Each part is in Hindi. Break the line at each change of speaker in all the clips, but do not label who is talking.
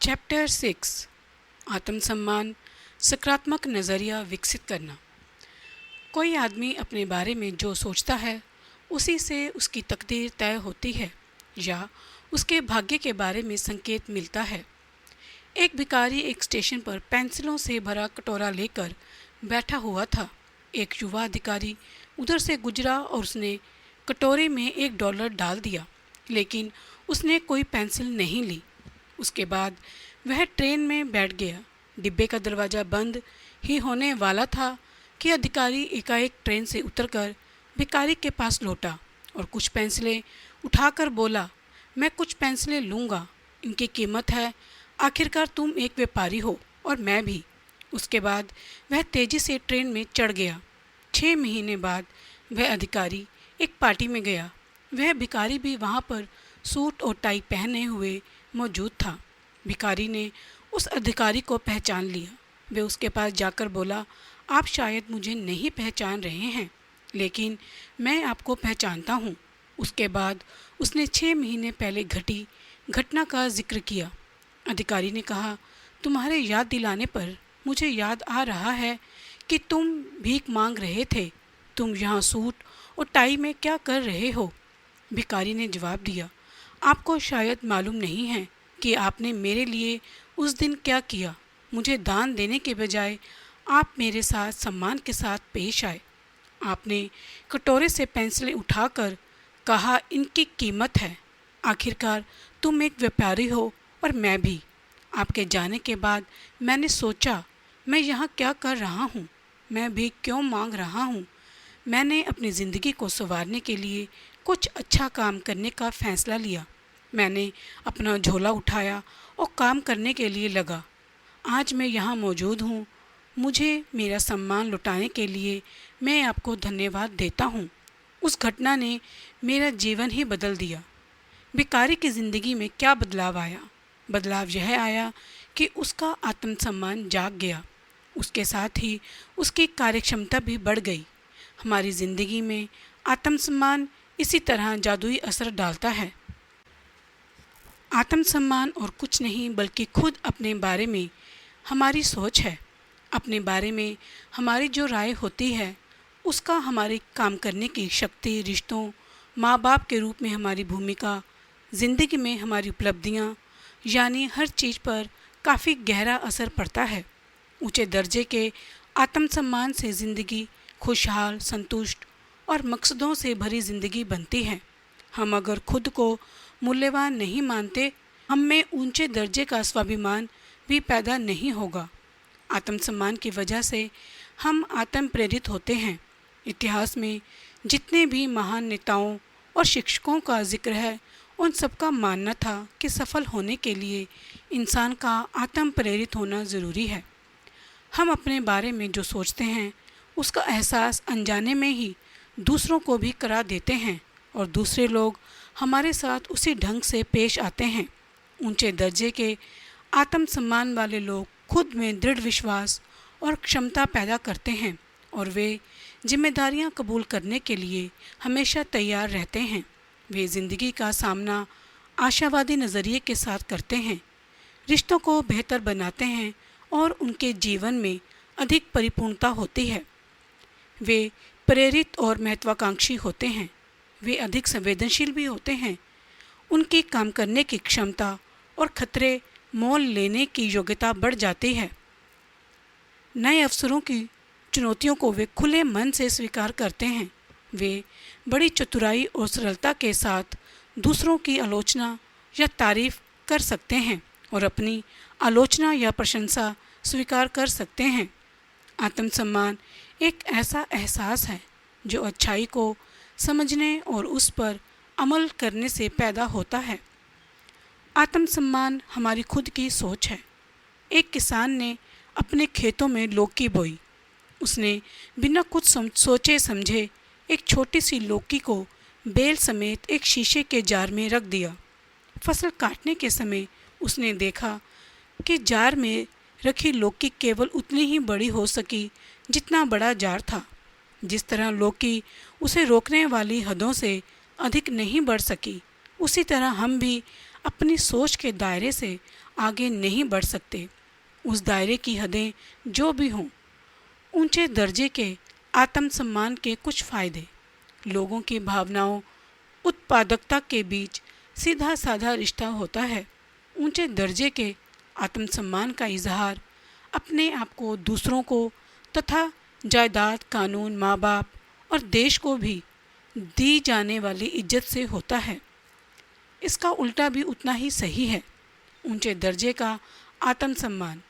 चैप्टर 6 आत्मसम्मान सकारात्मक नज़रिया विकसित करना। कोई आदमी अपने बारे में जो सोचता है उसी से उसकी तकदीर तय होती है या उसके भाग्य के बारे में संकेत मिलता है। एक भिखारी एक स्टेशन पर पेंसिलों से भरा कटोरा लेकर बैठा हुआ था। एक युवा अधिकारी उधर से गुजरा और उसने कटोरे में $1 डाल दिया, लेकिन उसने कोई पेंसिल नहीं ली। उसके बाद वह ट्रेन में बैठ गया। डिब्बे का दरवाज़ा बंद ही होने वाला था कि अधिकारी एकाएक ट्रेन से उतरकर भिखारी के पास लौटा और कुछ पेंसिलें उठाकर बोला, मैं कुछ पेंसिलें लूँगा, इनकी कीमत है। आखिरकार तुम एक व्यापारी हो और मैं भी। उसके बाद वह तेज़ी से ट्रेन में चढ़ गया। 6 महीने बाद वह अधिकारी एक पार्टी में गया। वह भिखारी भी वहाँ पर सूट और टाई पहने हुए मौजूद था। भिखारी ने उस अधिकारी को पहचान लिया। वह उसके पास जाकर बोला, आप शायद मुझे नहीं पहचान रहे हैं, लेकिन मैं आपको पहचानता हूँ। उसके बाद उसने 6 महीने पहले घटी घटना का जिक्र किया। अधिकारी ने कहा, तुम्हारे याद दिलाने पर मुझे याद आ रहा है कि तुम भीख मांग रहे थे। तुम यहाँ सूट और टाई में क्या कर रहे हो? भिखारी ने जवाब दिया, आपको शायद मालूम नहीं है कि आपने मेरे लिए उस दिन क्या किया। मुझे दान देने के बजाय आप मेरे साथ सम्मान के साथ पेश आए। आपने कटोरे से पेंसिलें उठाकर कहा, इनकी कीमत है। आखिरकार तुम एक व्यापारी हो और मैं भी। आपके जाने के बाद मैंने सोचा, मैं यहाँ क्या कर रहा हूँ? मैं भी क्यों मांग रहा हूँ? मैंने अपनी ज़िंदगी को संवारने के लिए कुछ अच्छा काम करने का फ़ैसला लिया। मैंने अपना झोला उठाया और काम करने के लिए लगा। आज मैं यहाँ मौजूद हूँ। मुझे मेरा सम्मान लौटाने के लिए मैं आपको धन्यवाद देता हूँ। उस घटना ने मेरा जीवन ही बदल दिया। भिखारी की ज़िंदगी में क्या बदलाव आया? बदलाव यह आया कि उसका आत्मसम्मान जाग गया। उसके साथ ही उसकी कार्यक्षमता भी बढ़ गई। हमारी ज़िंदगी में आत्मसम्मान इसी तरह जादुई असर डालता है। आत्मसम्मान और कुछ नहीं बल्कि खुद अपने बारे में हमारी सोच है। अपने बारे में हमारी जो राय होती है उसका हमारे काम करने की शक्ति, रिश्तों, माँ बाप के रूप में हमारी भूमिका, ज़िंदगी में हमारी उपलब्धियाँ, यानी हर चीज़ पर काफ़ी गहरा असर पड़ता है। ऊंचे दर्जे के आत्मसम्मान से ज़िंदगी खुशहाल, संतुष्ट और मकसदों से भरी ज़िंदगी बनती है। हम अगर खुद को मूल्यवान नहीं मानते, हम में ऊंचे दर्जे का स्वाभिमान भी पैदा नहीं होगा। आत्मसम्मान की वजह से हम आत्म प्रेरित होते हैं। इतिहास में जितने भी महान नेताओं और शिक्षकों का जिक्र है, उन सबका मानना था कि सफल होने के लिए इंसान का आत्म प्रेरित होना ज़रूरी है। हम अपने बारे में जो सोचते हैं उसका एहसास अनजाने में ही दूसरों को भी करा देते हैं और दूसरे लोग हमारे साथ उसी ढंग से पेश आते हैं। ऊंचे दर्जे के आत्मसम्मान वाले लोग खुद में दृढ़ विश्वास और क्षमता पैदा करते हैं और वे जिम्मेदारियां कबूल करने के लिए हमेशा तैयार रहते हैं। वे ज़िंदगी का सामना आशावादी नज़रिए के साथ करते हैं, रिश्तों को बेहतर बनाते हैं और उनके जीवन में अधिक परिपूर्णता होती है। वे प्रेरित और महत्वाकांक्षी होते हैं। वे अधिक संवेदनशील भी होते हैं। उनकी काम करने की क्षमता और खतरे मोल लेने की योग्यता बढ़ जाती है। नए अवसरों की चुनौतियों को वे खुले मन से स्वीकार करते हैं। वे बड़ी चतुराई और सरलता के साथ दूसरों की आलोचना या तारीफ कर सकते हैं और अपनी आलोचना या प्रशंसा स्वीकार कर सकते हैं। आत्मसम्मान एक ऐसा एहसास है जो अच्छाई को समझने और उस पर अमल करने से पैदा होता है। आत्मसम्मान हमारी खुद की सोच है। एक किसान ने अपने खेतों में लौकी बोई। उसने बिना कुछ सोचे समझे एक छोटी सी लौकी को बेल समेत एक शीशे के जार में रख दिया। फसल काटने के समय उसने देखा कि जार में रखी लौकी केवल उतनी ही बड़ी हो सकी जितना बड़ा जार था। जिस तरह लौकी उसे रोकने वाली हदों से अधिक नहीं बढ़ सकी, उसी तरह हम भी अपनी सोच के दायरे से आगे नहीं बढ़ सकते। उस दायरे की हदें जो भी हों। ऊंचे दर्जे के आत्मसम्मान के कुछ फायदे। लोगों की भावनाओं, उत्पादकता के बीच सीधा साधा रिश्ता होता है। ऊंचे दर्जे के आत्मसम्मान का इजहार अपने आप को, दूसरों को तथा जायदाद, कानून, माँ बाप और देश को भी दी जाने वाली इज्जत से होता है। इसका उल्टा भी उतना ही सही है। ऊंचे दर्जे का आत्मसम्मान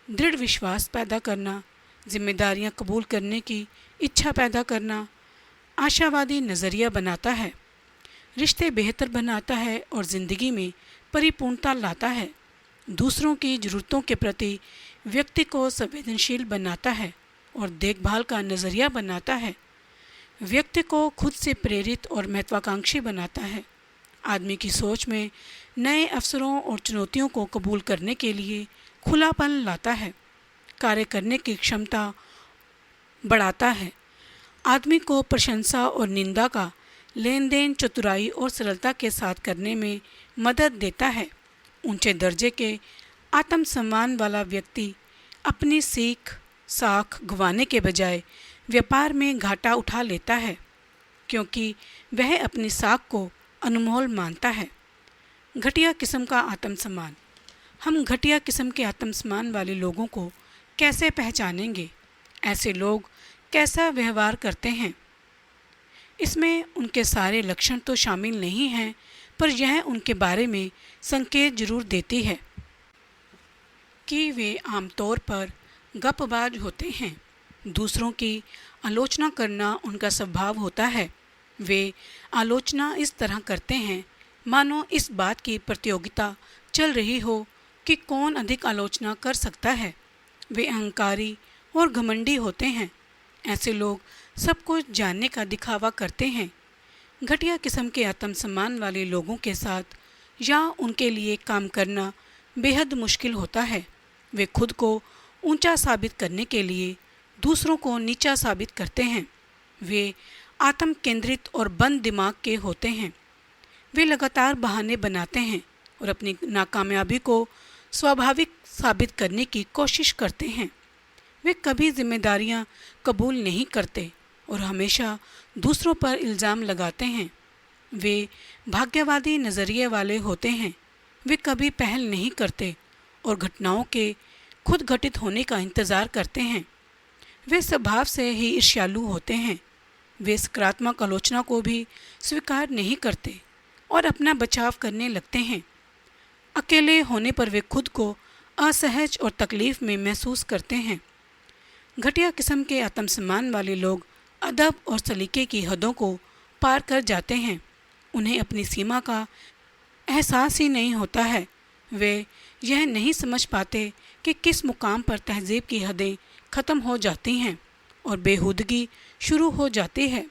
दृढ़ विश्वास पैदा करना, जिम्मेदारियां कबूल करने की इच्छा पैदा करना, आशावादी नज़रिया बनाता है, रिश्ते बेहतर बनाता है और ज़िंदगी में परिपूर्णता लाता है। दूसरों की ज़रूरतों के प्रति व्यक्ति को संवेदनशील बनाता है और देखभाल का नज़रिया बनाता है। व्यक्ति को खुद से प्रेरित और महत्वाकांक्षी बनाता है। आदमी की सोच में नए अवसरों और चुनौतियों को कबूल करने के लिए खुलापन लाता है। कार्य करने की क्षमता बढ़ाता है। आदमी को प्रशंसा और निंदा का लेन देन चतुराई और सरलता के साथ करने में मदद देता है। ऊंचे दर्जे के आत्मसम्मान वाला व्यक्ति अपनी सीख साख गंवाने के बजाय व्यापार में घाटा उठा लेता है, क्योंकि वह अपनी साख को अनमोल मानता है। घटिया किस्म का आत्मसम्मान। हम घटिया किस्म के आत्मसम्मान वाले लोगों को कैसे पहचानेंगे? ऐसे लोग कैसा व्यवहार करते हैं? इसमें उनके सारे लक्षण तो शामिल नहीं हैं, पर यह उनके बारे में संकेत जरूर देती है कि वे आमतौर पर गपबाज होते हैं। दूसरों की आलोचना करना उनका स्वभाव होता है। वे आलोचना इस तरह करते हैं मानो इस बात की प्रतियोगिता चल रही हो कि कौन अधिक आलोचना कर सकता है। वे अहंकारी और घमंडी होते हैं। ऐसे लोग सब कुछ जानने का दिखावा करते हैं। घटिया किस्म के आत्मसम्मान वाले लोगों के साथ या उनके लिए काम करना बेहद मुश्किल होता है। वे खुद को ऊंचा साबित करने के लिए दूसरों को नीचा साबित करते हैं। वे आत्म केंद्रित और बंद दिमाग के होते हैं। वे लगातार बहाने बनाते हैं और अपनी नाकामयाबी को स्वाभाविक साबित करने की कोशिश करते हैं। वे कभी जिम्मेदारियां कबूल नहीं करते और हमेशा दूसरों पर इल्ज़ाम लगाते हैं। वे भाग्यवादी नज़रिए वाले होते हैं। वे कभी पहल नहीं करते और घटनाओं के खुद घटित होने का इंतज़ार करते हैं। वे स्वभाव से ही ईर्ष्यालु होते हैं। वे सकारात्मक आलोचना को भी स्वीकार नहीं करते और अपना बचाव करने लगते हैं। अकेले होने पर वे खुद को असहज और तकलीफ में महसूस करते हैं। घटिया किस्म के आत्मसम्मान वाले लोग अदब और सलीके की हदों को पार कर जाते हैं। उन्हें अपनी सीमा का एहसास ही नहीं होता है। वे यह नहीं समझ पाते कि किस मुकाम पर तहजीब की हदें ख़त्म हो जाती हैं और बेहूदगी शुरू हो जाती है।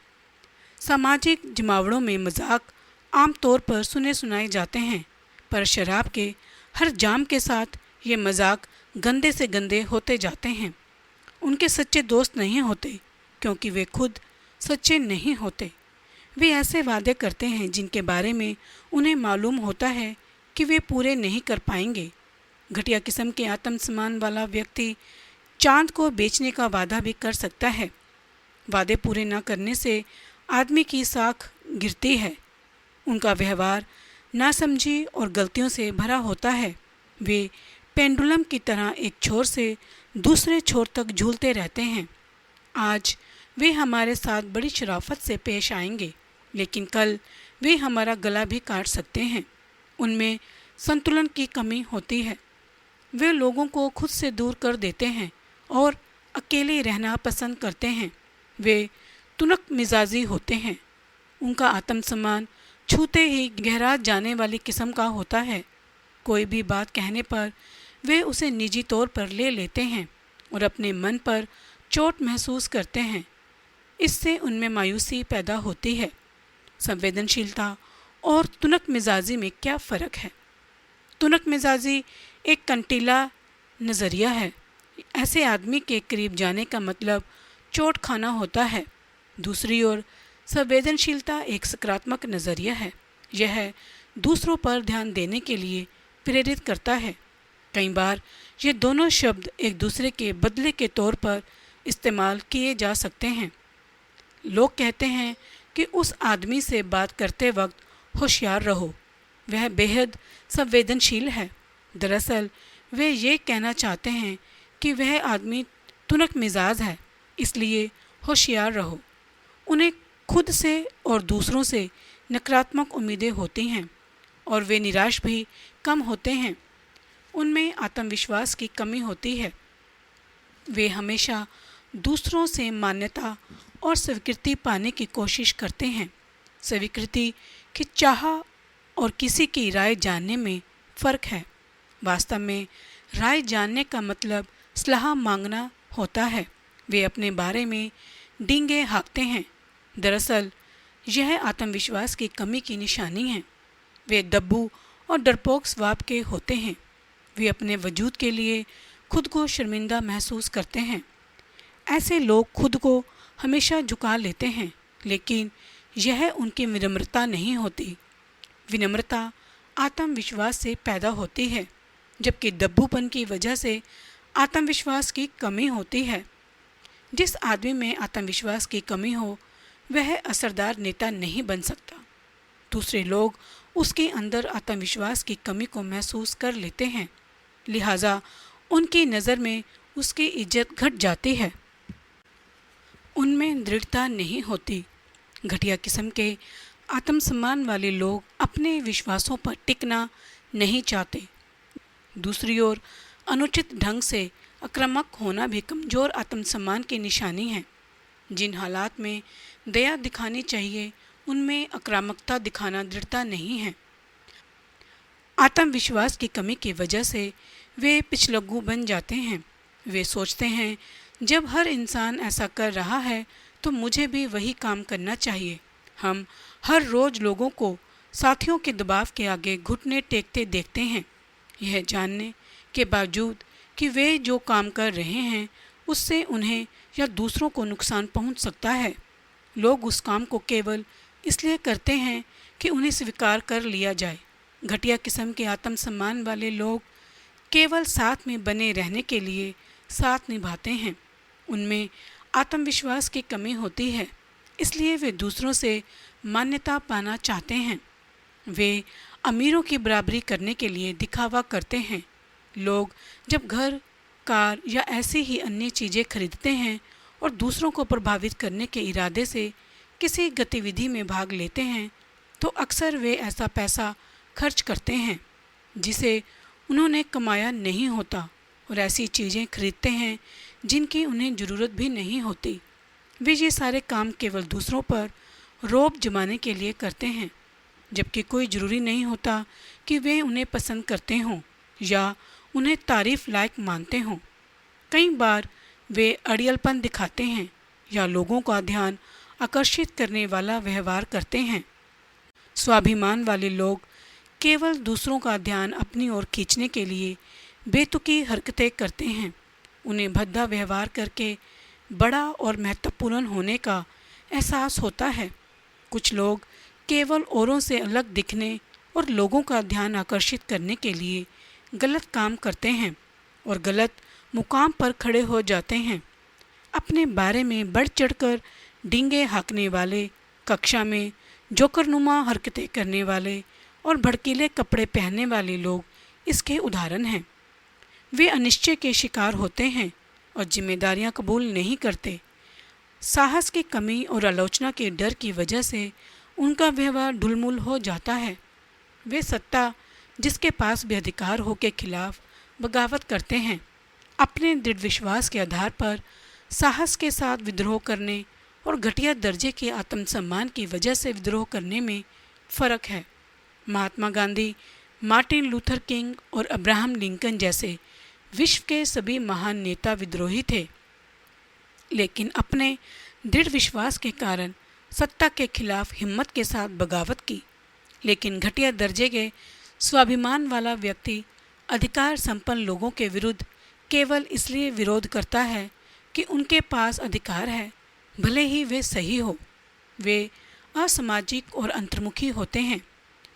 सामाजिक जमावड़ों में मजाक आम तौर पर सुने सुनाए जाते हैं, पर शराब के हर जाम के साथ ये मजाक गंदे से गंदे होते जाते हैं। उनके सच्चे दोस्त नहीं होते, क्योंकि वे खुद सच्चे नहीं होते। वे ऐसे वादे करते हैं जिनके बारे में उन्हें मालूम होता है कि वे पूरे नहीं कर पाएंगे। घटिया किस्म के आत्मसम्मान वाला व्यक्ति चांद को बेचने का वादा भी कर सकता है। वादे पूरे न करने से आदमी की साख गिरती है। उनका व्यवहार नासमझी और गलतियों से भरा होता है। वे पेंडुलम की तरह एक छोर से दूसरे छोर तक झूलते रहते हैं। आज वे हमारे साथ बड़ी शराफत से पेश आएंगे, लेकिन कल वे हमारा गला भी काट सकते हैं। उनमें संतुलन की कमी होती है। वे लोगों को खुद से दूर कर देते हैं और अकेले रहना पसंद करते हैं। वे तुनक मिजाजी होते हैं। उनका आत्मसम्मान छूते ही गहरा जाने वाली किस्म का होता है। कोई भी बात कहने पर वे उसे निजी तौर पर ले लेते हैं और अपने मन पर चोट महसूस करते हैं। इससे उनमें मायूसी पैदा होती है। संवेदनशीलता और तुनक मिजाजी में क्या फ़र्क है? तुनक मिजाजी एक कंटीला नज़रिया है। ऐसे आदमी के करीब जाने का मतलब चोट खाना होता है। दूसरी ओर संवेदनशीलता एक सकारात्मक नज़रिया है। यह दूसरों पर ध्यान देने के लिए प्रेरित करता है। कई बार ये दोनों शब्द एक दूसरे के बदले के तौर पर इस्तेमाल किए जा सकते हैं। लोग कहते हैं कि उस आदमी से बात करते वक्त होशियार रहो, वह बेहद संवेदनशील है। दरअसल वे ये कहना चाहते हैं कि वह आदमी तुनक मिजाज है, इसलिए होशियार रहो। उन्हें खुद से और दूसरों से नकारात्मक उम्मीदें होती हैं और वे निराश भी कम होते हैं। उनमें आत्मविश्वास की कमी होती है। वे हमेशा दूसरों से मान्यता और स्वीकृति पाने की कोशिश करते हैं। स्वीकृति की चाह और किसी की राय जानने में फ़र्क है। वास्तव में राय जानने का मतलब सलाह मांगना होता है। वे अपने बारे में डींगे हाँकते हैं। दरअसल यह आत्मविश्वास की कमी की निशानी है। वे दब्बू और डरपोक स्वभाव के होते हैं। वे अपने वजूद के लिए खुद को शर्मिंदा महसूस करते हैं। ऐसे लोग खुद को हमेशा झुका लेते हैं, लेकिन यह उनकी विनम्रता नहीं होती। विनम्रता आत्मविश्वास से पैदा होती है, जबकि दब्बूपन की वजह से आत्मविश्वास की कमी होती है। जिस आदमी में आत्मविश्वास की कमी हो वह असरदार नेता नहीं बन सकता। दूसरे लोग उसके अंदर आत्मविश्वास की कमी को महसूस कर लेते हैं, लिहाजा उनकी नज़र में उसकी इज्जत घट जाती है। उनमें दृढ़ता नहीं होती। घटिया किस्म के आत्मसम्मान वाले लोग अपने विश्वासों पर टिकना नहीं चाहते। दूसरी ओर अनुचित ढंग से आक्रामक होना भी कमज़ोर आत्मसम्मान की निशानी है। जिन हालात में दया दिखानी चाहिए उनमें आक्रामकता दिखाना दृढ़ता नहीं है। आत्मविश्वास की कमी की वजह से वे पिछलग्गू बन जाते हैं। वे सोचते हैं जब हर इंसान ऐसा कर रहा है तो मुझे भी वही काम करना चाहिए। हम हर रोज़ लोगों को साथियों के दबाव के आगे घुटने टेकते देखते हैं, यह जानने के बावजूद कि वे जो काम कर रहे हैं उससे उन्हें या दूसरों को नुकसान पहुंच सकता है। लोग उस काम को केवल इसलिए करते हैं कि उन्हें स्वीकार कर लिया जाए। घटिया किस्म के आत्मसम्मान वाले लोग केवल साथ में बने रहने के लिए साथ निभाते हैं। उनमें आत्मविश्वास की कमी होती है, इसलिए वे दूसरों से मान्यता पाना चाहते हैं। वे अमीरों की बराबरी करने के लिए दिखावा करते हैं। लोग जब घर, कार या ऐसी ही अन्य चीज़ें खरीदते हैं और दूसरों को प्रभावित करने के इरादे से किसी गतिविधि में भाग लेते हैं तो अक्सर वे ऐसा पैसा खर्च करते हैं जिसे उन्होंने कमाया नहीं होता और ऐसी चीज़ें खरीदते हैं जिनकी उन्हें ज़रूरत भी नहीं होती। वे ये सारे काम केवल दूसरों पर रौब जमाने के लिए करते हैं, जबकि कोई ज़रूरी नहीं होता कि वे उन्हें पसंद करते हों या उन्हें तारीफ़ लायक मानते हों। कई बार वे अड़ियलपन दिखाते हैं या लोगों का ध्यान आकर्षित करने वाला व्यवहार करते हैं। स्वाभिमान वाले लोग केवल दूसरों का ध्यान अपनी ओर खींचने के लिए बेतुकी हरकतें करते हैं। उन्हें भद्दा व्यवहार करके बड़ा और महत्वपूर्ण होने का एहसास होता है। कुछ लोग केवल औरों से अलग दिखने और लोगों का ध्यान आकर्षित करने के लिए गलत काम करते हैं और गलत मुकाम पर खड़े हो जाते हैं। अपने बारे में बढ़ चढ़कर डींगे हाँकने वाले, कक्षा में जोकरनुमा हरकतें करने वाले और भड़कीले कपड़े पहनने वाले लोग इसके उदाहरण हैं। वे अनिश्चय के शिकार होते हैं और जिम्मेदारियां कबूल नहीं करते। साहस की कमी और आलोचना के डर की वजह से उनका व्यवहार ढुलमुल हो जाता है। वे सत्ता जिसके पास भी अधिकार हो के खिलाफ बगावत करते हैं। अपने दृढ़ विश्वास के आधार पर साहस के साथ विद्रोह करने और घटिया दर्जे के आत्मसम्मान की वजह से विद्रोह करने में फ़र्क है। Mahatma Gandhi, Martin Luther king और अब्राहम लिंकन जैसे विश्व के सभी महान नेता विद्रोही थे, लेकिन अपने दृढ़ विश्वास के कारण सत्ता के खिलाफ हिम्मत के साथ बगावत की। लेकिन घटिया दर्जे के स्वाभिमान वाला व्यक्ति अधिकार संपन्न लोगों के विरुद्ध केवल इसलिए विरोध करता है कि उनके पास अधिकार है, भले ही वे सही हो। वे असामाजिक और अंतर्मुखी होते हैं।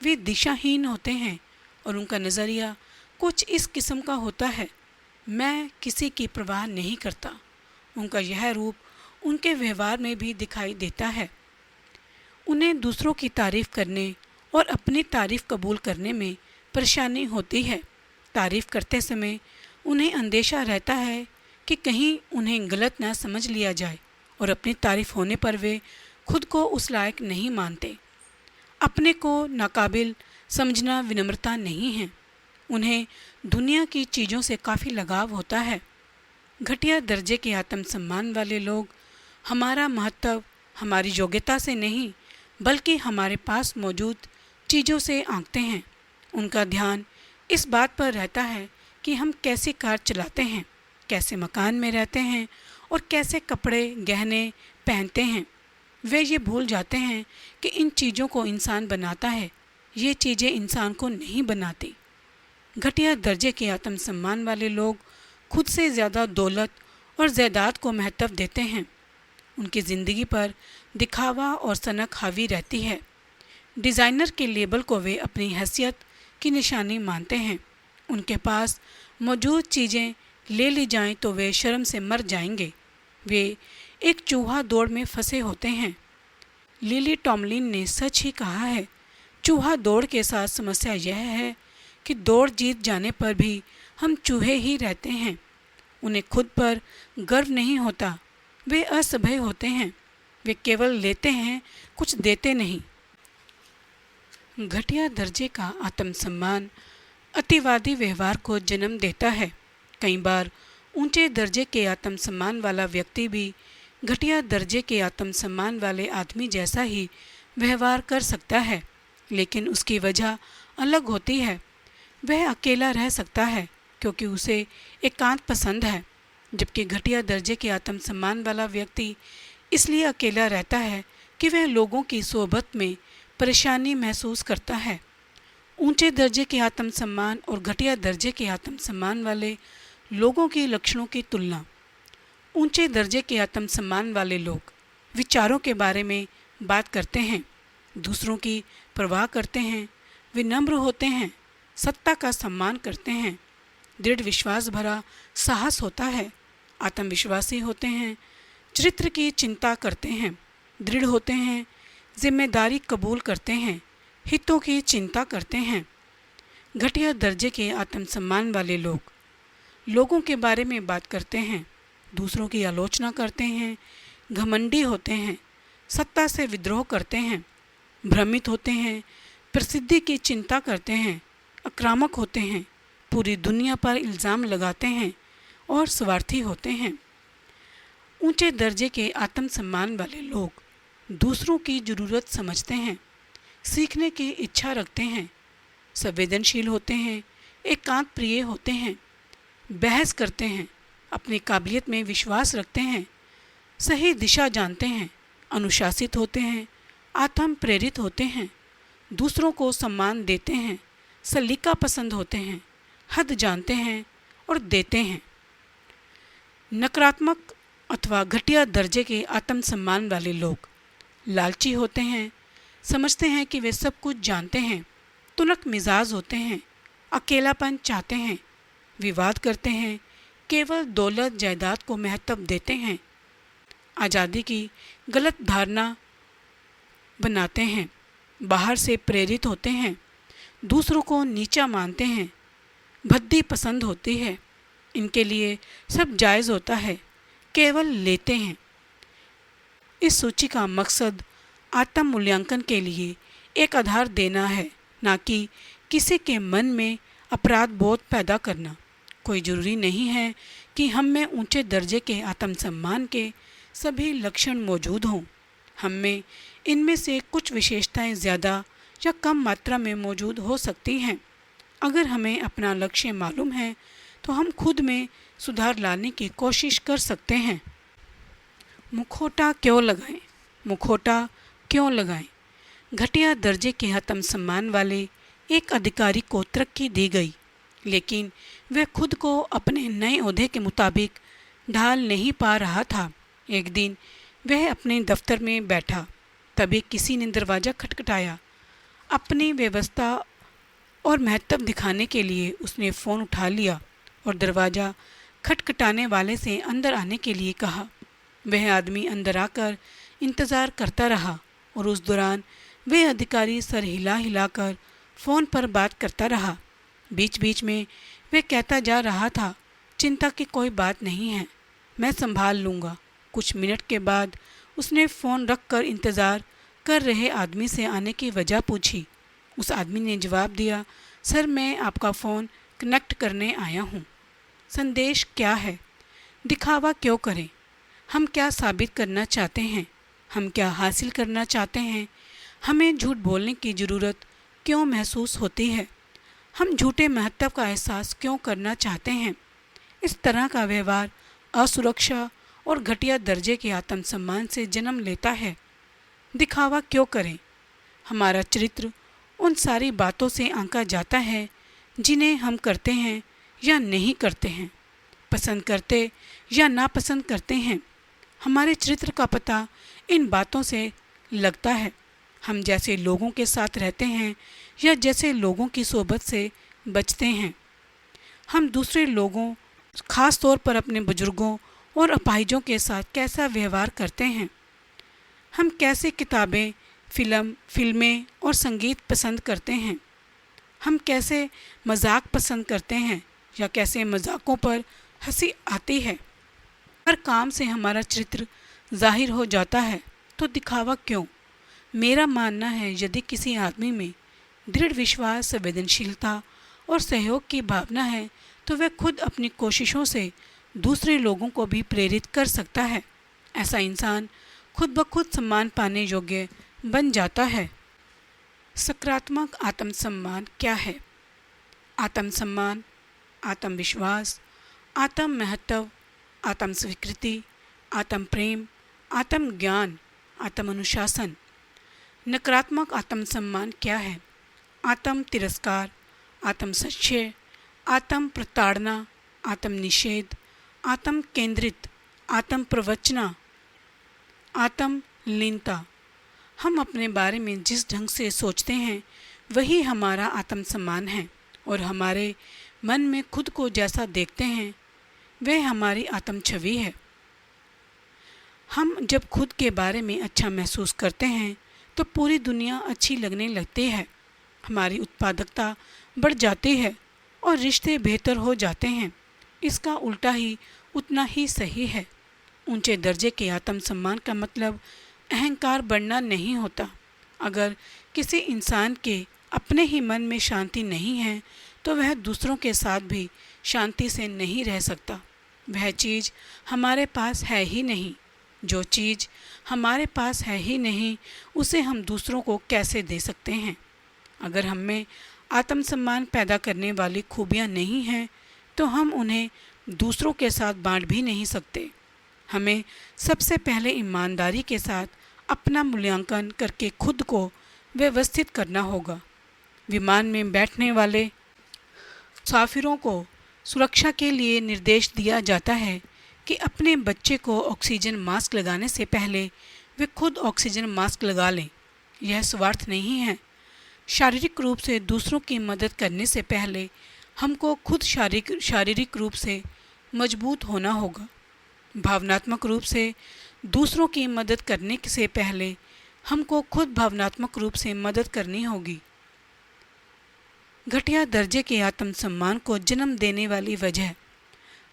वे दिशाहीन होते हैं और उनका नज़रिया कुछ इस किस्म का होता है, मैं किसी की परवाह नहीं करता। उनका यह रूप उनके व्यवहार में भी दिखाई देता है। उन्हें दूसरों की तारीफ़ करने और अपनी तारीफ़ कबूल करने में परेशानी होती है। तारीफ़ करते समय उन्हें अंदेशा रहता है कि कहीं उन्हें गलत ना समझ लिया जाए और अपनी तारीफ़ होने पर वे खुद को उस लायक नहीं मानते। अपने को नाकाबिल समझना विनम्रता नहीं है। उन्हें दुनिया की चीज़ों से काफ़ी लगाव होता है। घटिया दर्जे के आत्मसम्मान वाले लोग हमारा महत्व हमारी योग्यता से नहीं बल्कि हमारे पास मौजूद चीज़ों से आंकते हैं। उनका ध्यान इस बात पर रहता है कि हम कैसी कार चलाते हैं, कैसे मकान में रहते हैं और कैसे कपड़े गहने पहनते हैं। वे ये भूल जाते हैं कि इन चीज़ों को इंसान बनाता है, ये चीज़ें इंसान को नहीं बनाती। घटिया दर्जे के आत्मसम्मान वाले लोग खुद से ज़्यादा दौलत और जायदाद को महत्व देते हैं। उनकी ज़िंदगी पर दिखावा और सनक हावी रहती है। डिज़ाइनर के लेबल को वे अपनी हैसियत की निशानी मानते हैं। उनके पास मौजूद चीज़ें ले ली जाएं तो वे शर्म से मर जाएंगे। वे एक चूहा दौड़ में फंसे होते हैं। लिली टॉमलिन ने सच ही कहा है, चूहा दौड़ के साथ समस्या यह है कि दौड़ जीत जाने पर भी हम चूहे ही रहते हैं। उन्हें खुद पर गर्व नहीं होता, वे असभ्य होते हैं। वे केवल लेते हैं, कुछ देते नहीं। घटिया दर्जे का आत्मसम्मान अतिवादी व्यवहार को जन्म देता है। कई बार ऊंचे दर्जे के आत्मसम्मान वाला व्यक्ति भी घटिया दर्जे के आत्मसम्मान वाले आदमी जैसा ही व्यवहार कर सकता है, लेकिन उसकी वजह अलग होती है। वह अकेला रह सकता है क्योंकि उसे एकांत पसंद है, जबकि घटिया दर्जे के आत्मसम्मान वाला व्यक्ति इसलिए अकेला रहता है कि वह लोगों की सोबत में परेशानी महसूस करता है। ऊंचे दर्जे के आत्मसम्मान और घटिया दर्जे के आत्मसम्मान वाले लोगों के लक्षणों की तुलना। ऊंचे दर्जे के आत्मसम्मान वाले लोग विचारों के बारे में बात करते हैं, दूसरों की परवाह करते हैं, विनम्र होते हैं, सत्ता का सम्मान करते हैं, दृढ़ विश्वास भरा साहस होता है, आत्मविश्वासी होते हैं, चरित्र की चिंता करते हैं, दृढ़ होते हैं, जिम्मेदारी कबूल करते हैं, हितों की चिंता करते हैं। घटिया दर्जे के आत्मसम्मान वाले लोग लोगों के बारे में बात करते हैं, दूसरों की आलोचना करते हैं, घमंडी होते हैं, सत्ता से विद्रोह करते हैं, भ्रमित होते हैं, प्रसिद्धि की चिंता करते हैं, आक्रामक होते हैं, पूरी दुनिया पर इल्ज़ाम लगाते हैं और स्वार्थी होते हैं। ऊंचे दर्जे के आत्मसम्मान वाले लोग दूसरों की ज़रूरत समझते हैं, सीखने की इच्छा रखते हैं, संवेदनशील होते हैं, एकांत प्रिय होते हैं, बहस करते हैं, अपनी काबिलियत में विश्वास रखते हैं, सही दिशा जानते हैं, अनुशासित होते हैं, आत्म प्रेरित होते हैं, दूसरों को सम्मान देते हैं, सलीका पसंद होते हैं, हद जानते हैं और देते हैं। नकारात्मक अथवा घटिया दर्जे के आत्मसम्मान वाले लोग लालची होते हैं, समझते हैं कि वे सब कुछ जानते हैं, तुनक मिजाज होते हैं, अकेलापन चाहते हैं, विवाद करते हैं, केवल दौलत जायदाद को महत्व देते हैं, आज़ादी की गलत धारणा बनाते हैं, बाहर से प्रेरित होते हैं, दूसरों को नीचा मानते हैं, भद्दी पसंद होती है, इनके लिए सब जायज़ होता है, केवल लेते हैं। इस सूची का मकसद आत्म मूल्यांकन के लिए एक आधार देना है, ना कि किसी के मन में अपराध बोध पैदा करना। कोई ज़रूरी नहीं है कि हम में ऊंचे दर्जे के आत्मसम्मान के सभी लक्षण मौजूद हों। हम में इनमें से कुछ विशेषताएं ज़्यादा या कम मात्रा में मौजूद हो सकती हैं। अगर हमें अपना लक्ष्य मालूम है तो हम खुद में सुधार लाने की कोशिश कर सकते हैं। मुखौटा क्यों लगाएं? मुखौटा क्यों लगाएं? घटिया दर्जे के आत्मसम्मान वाले एक अधिकारी को तरक्की दी गई, लेकिन वह खुद को अपने नए ओहदे के मुताबिक ढाल नहीं पा रहा था। एक दिन वह अपने दफ्तर में बैठा, तभी किसी ने दरवाज़ा खटखटाया। अपनी व्यवस्था और महत्व दिखाने के लिए उसने फ़ोन उठा लिया और दरवाज़ा खटखटाने वाले से अंदर आने के लिए कहा। वह आदमी अंदर आकर इंतज़ार करता रहा और उस दौरान वह अधिकारी सर हिला हिलाकर फ़ोन पर बात करता रहा। बीच बीच में वह कहता जा रहा था, चिंता की कोई बात नहीं है, मैं संभाल लूँगा। कुछ मिनट के बाद उसने फ़ोन रख कर इंतज़ार कर रहे आदमी से आने की वजह पूछी। उस आदमी ने जवाब दिया, सर मैं आपका फ़ोन कनेक्ट करने आया हूँ। संदेश क्या है? दिखावा क्यों करें? हम क्या साबित करना चाहते हैं? हम क्या हासिल करना चाहते हैं? हमें झूठ बोलने की ज़रूरत क्यों महसूस होती है? हम झूठे महत्व का एहसास क्यों करना चाहते हैं? इस तरह का व्यवहार असुरक्षा और घटिया दर्जे के आत्मसम्मान से जन्म लेता है। दिखावा क्यों करें? हमारा चरित्र उन सारी बातों से आंका जाता है जिन्हें हम करते हैं या नहीं करते हैं, पसंद करते या नापसंद करते हैं। हमारे चरित्र का पता इन बातों से लगता है। हम जैसे लोगों के साथ रहते हैं या जैसे लोगों की सोबत से बचते हैं। हम दूसरे लोगों, ख़ास तौर पर अपने बुजुर्गों और अपाहिजों के साथ कैसा व्यवहार करते हैं। हम कैसे किताबें, फिल्में और संगीत पसंद करते हैं। हम कैसे मजाक पसंद करते हैं या कैसे मजाकों पर हंसी आती है। हर काम से हमारा चरित्र जाहिर हो जाता है, तो दिखावा क्यों? मेरा मानना है यदि किसी आदमी में दृढ़ विश्वास, संवेदनशीलता और सहयोग की भावना है तो वह खुद अपनी कोशिशों से दूसरे लोगों को भी प्रेरित कर सकता है। ऐसा इंसान खुद ब खुद सम्मान पाने योग्य बन जाता है। सकारात्मक आत्मसम्मान क्या है? आत्मसम्मान, आत्मविश्वास, आत्म महत्व, आत्म स्वीकृति, आत्म प्रेम, आत्म ज्ञान, आत्म अनुशासन। नकारात्मक आत्मसम्मान क्या है? आत्म तिरस्कार, आत्म संशय, आत्म प्रताड़ना, आत्म निषेध, आत्म केंद्रित, आत्म प्रवचना, आत्म लीनता। हम अपने बारे में जिस ढंग से सोचते हैं वही हमारा आत्मसम्मान है और हमारे मन में खुद को जैसा देखते हैं वह हमारी आत्म छवि है। हम जब खुद के बारे में अच्छा महसूस करते हैं तो पूरी दुनिया अच्छी लगने लगती है। हमारी उत्पादकता बढ़ जाती है और रिश्ते बेहतर हो जाते हैं। इसका उल्टा ही उतना ही सही है। ऊंचे दर्जे के आत्मसम्मान का मतलब अहंकार बढ़ना नहीं होता। अगर किसी इंसान के अपने ही मन में शांति नहीं है तो वह दूसरों के साथ भी शांति से नहीं रह सकता। वह चीज़ हमारे पास है ही नहीं। जो चीज़ हमारे पास है ही नहीं उसे हम दूसरों को कैसे दे सकते हैं? अगर हम में आत्मसम्मान पैदा करने वाली खूबियाँ नहीं हैं तो हम उन्हें दूसरों के साथ बांट भी नहीं सकते। हमें सबसे पहले ईमानदारी के साथ अपना मूल्यांकन करके खुद को व्यवस्थित करना होगा। विमान में बैठने वाले मुसाफिरों को सुरक्षा के लिए निर्देश दिया जाता है कि अपने बच्चे को ऑक्सीजन मास्क लगाने से पहले वे खुद ऑक्सीजन मास्क लगा लें। यह स्वार्थ नहीं है। शारीरिक रूप से दूसरों की मदद करने से पहले हमको खुद शारीरिक रूप से मजबूत होना होगा। भावनात्मक रूप से दूसरों की मदद करने से पहले हमको खुद भावनात्मक रूप से मदद करनी होगी। घटिया दर्जे के आत्मसम्मान को जन्म देने वाली वजह,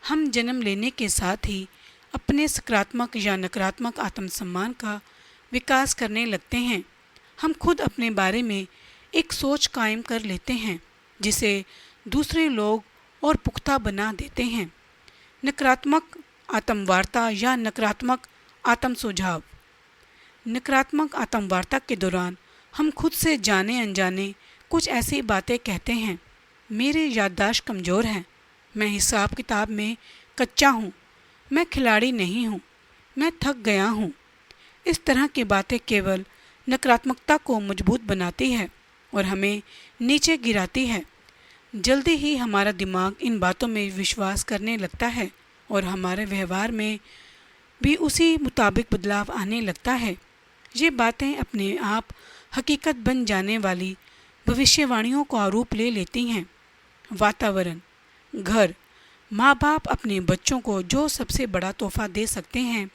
हम जन्म लेने के साथ ही अपने सकारात्मक या नकारात्मक आत्मसम्मान का विकास करने लगते हैं। हम खुद अपने बारे में एक सोच कायम कर लेते हैं जिसे दूसरे लोग और पुख्ता बना देते हैं। नकारात्मक आत्मवार्ता या नकारात्मक आत्म सुझाव। नकारात्मक आत्मवार्ता के दौरान हम खुद से जाने अनजाने कुछ ऐसी बातें कहते हैं। मेरी याददाश्त कमज़ोर है, मैं हिसाब किताब में कच्चा हूँ, मैं खिलाड़ी नहीं हूँ, मैं थक गया हूँ। इस तरह की बातें केवल नकारात्मकता को मजबूत बनाती है और हमें नीचे गिराती है। जल्दी ही हमारा दिमाग इन बातों में विश्वास करने लगता है और हमारे व्यवहार में भी उसी मुताबिक बदलाव आने लगता है। ये बातें अपने आप हकीकत बन जाने वाली भविष्यवाणियों का रूप ले लेती हैं। वातावरण, घर। माँ बाप अपने बच्चों को जो सबसे बड़ा तोहफा दे सकते हैं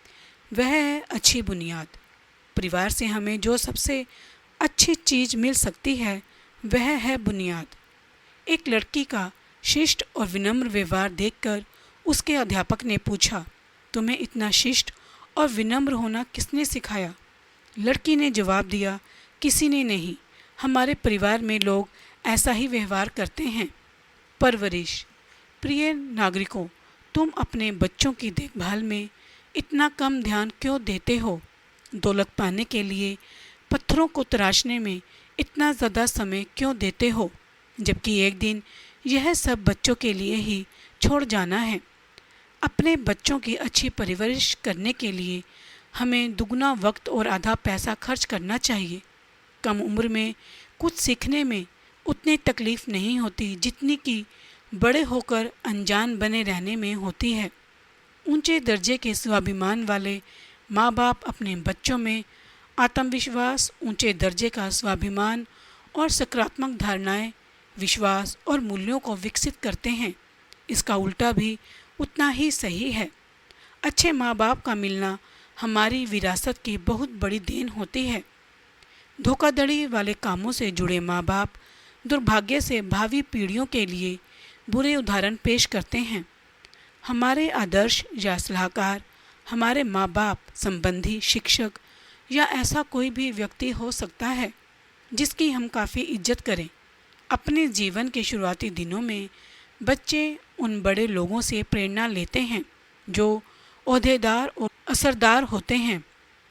वह है अच्छी बुनियाद। परिवार से हमें जो सबसे अच्छी चीज़ मिल सकती है वह है बुनियाद। एक लड़की का शिष्ट और विनम्र व्यवहार देखकर उसके अध्यापक ने पूछा, तुम्हें इतना शिष्ट और विनम्र होना किसने सिखाया? लड़की ने जवाब दिया, किसी ने नहीं, हमारे परिवार में लोग ऐसा ही व्यवहार करते हैं। परवरिश। प्रिय नागरिकों, तुम अपने बच्चों की देखभाल में इतना कम ध्यान क्यों देते हो? दौलत पाने के लिए पत्थरों को तराशने में इतना ज़्यादा समय क्यों देते हो, जबकि एक दिन यह सब बच्चों के लिए ही छोड़ जाना है। अपने बच्चों की अच्छी परवरिश करने के लिए हमें दुगना वक्त और आधा पैसा खर्च करना चाहिए। कम उम्र में कुछ सीखने में उतनी तकलीफ़ नहीं होती जितनी कि बड़े होकर अनजान बने रहने में होती है। ऊंचे दर्जे के स्वाभिमान वाले माँ बाप अपने बच्चों में आत्मविश्वास, ऊंचे दर्जे का स्वाभिमान और सकारात्मक धारणाएं, विश्वास और मूल्यों को विकसित करते हैं। इसका उल्टा भी उतना ही सही है। अच्छे माँ बाप का मिलना हमारी विरासत की बहुत बड़ी देन होती है। धोखाधड़ी वाले कामों से जुड़े माँ बाप दुर्भाग्य से भावी पीढ़ियों के लिए बुरे उदाहरण पेश करते हैं। हमारे आदर्श या सलाहकार हमारे माँ बाप, संबंधी, शिक्षक या ऐसा कोई भी व्यक्ति हो सकता है जिसकी हम काफ़ी इज्जत करें। अपने जीवन के शुरुआती दिनों में बच्चे उन बड़े लोगों से प्रेरणा लेते हैं जो ओहदेदार और असरदार होते हैं।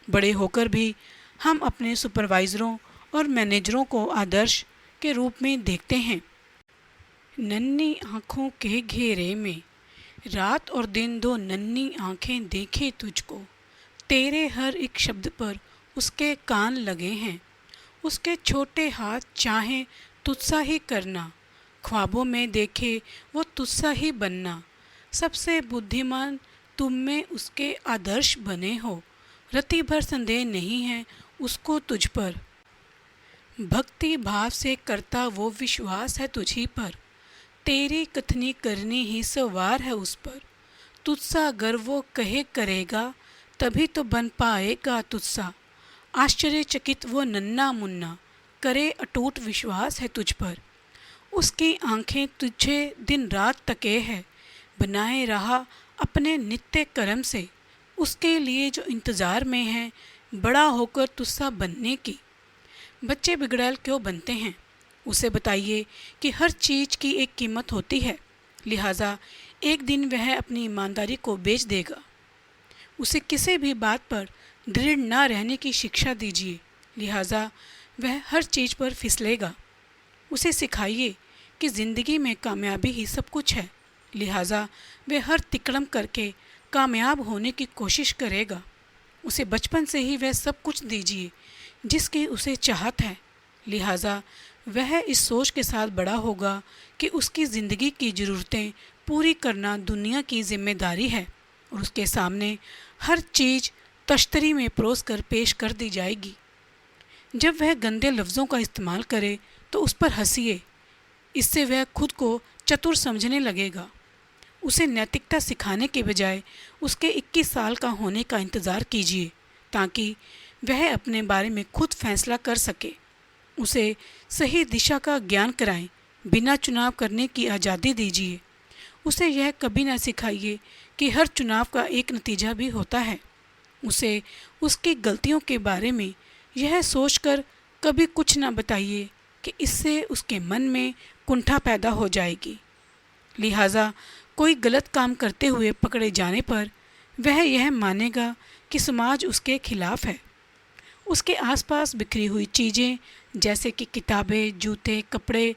बड़े होकर भी हम अपने सुपरवाइज़रों और मैनेजरों को आदर्श के रूप में देखते हैं। नन्ही आँखों के घेरे में रात और दिन दो नन्ही आँखें देखे तुझको, तेरे हर एक शब्द पर उसके कान लगे हैं। उसके छोटे हाथ चाहें तुझसा ही करना, ख्वाबों में देखे वो तुझसा ही बनना। सबसे बुद्धिमान तुम में उसके आदर्श बने हो, रति भर संदेह नहीं है उसको तुझ पर। भक्ति भाव से करता वो विश्वास है तुझी पर, तेरी कथनी करनी ही सवार है उस पर। तुझसा अगर वो कहे करेगा तभी तो बन पाएगा तुझसा। आश्चर्यचकित वो नन्हा मुन्ना, करे अटूट विश्वास है तुझ पर। उसकी आंखें तुझे दिन रात तके है, बनाए रहा अपने नित्य कर्म से। उसके लिए जो इंतज़ार में है बड़ा होकर तुझसा बनने की। बच्चे बिगड़ैल क्यों बनते हैं? उसे बताइए कि हर चीज़ की एक कीमत होती है, लिहाजा एक दिन वह अपनी ईमानदारी को बेच देगा। उसे किसी भी बात पर दृढ़ न रहने की शिक्षा दीजिए, लिहाजा वह हर चीज़ पर फिसलेगा। उसे सिखाइए कि ज़िंदगी में कामयाबी ही सब कुछ है, लिहाजा वह हर तिकड़म करके कामयाब होने की कोशिश करेगा। उसे बचपन से ही वह सब कुछ दीजिए जिसकी उसे चाहत है, लिहाजा वह इस सोच के साथ बड़ा होगा कि उसकी ज़िंदगी की ज़रूरतें पूरी करना दुनिया की जिम्मेदारी है और उसके सामने हर चीज़ तश्तरी में परोस कर पेश कर दी जाएगी। जब वह गंदे लफ्ज़ों का इस्तेमाल करे तो उस पर हंसिए, इससे वह खुद को चतुर समझने लगेगा। उसे नैतिकता सिखाने के बजाय उसके 21 साल का होने का इंतज़ार कीजिए ताकि वह अपने बारे में खुद फैसला कर सके। उसे सही दिशा का ज्ञान कराएं, बिना चुनाव करने की आज़ादी दीजिए। उसे यह कभी ना सिखाइए कि हर चुनाव का एक नतीजा भी होता है। उसे उसकी गलतियों के बारे में यह सोचकर कभी कुछ ना बताइए कि इससे उसके मन में कुंठा पैदा हो जाएगी। लिहाजा कोई गलत काम करते हुए पकड़े जाने पर वह यह मानेगा कि समाज उसके खिलाफ है। उसके आसपास बिखरी हुई चीज़ें जैसे कि किताबें, जूते, कपड़े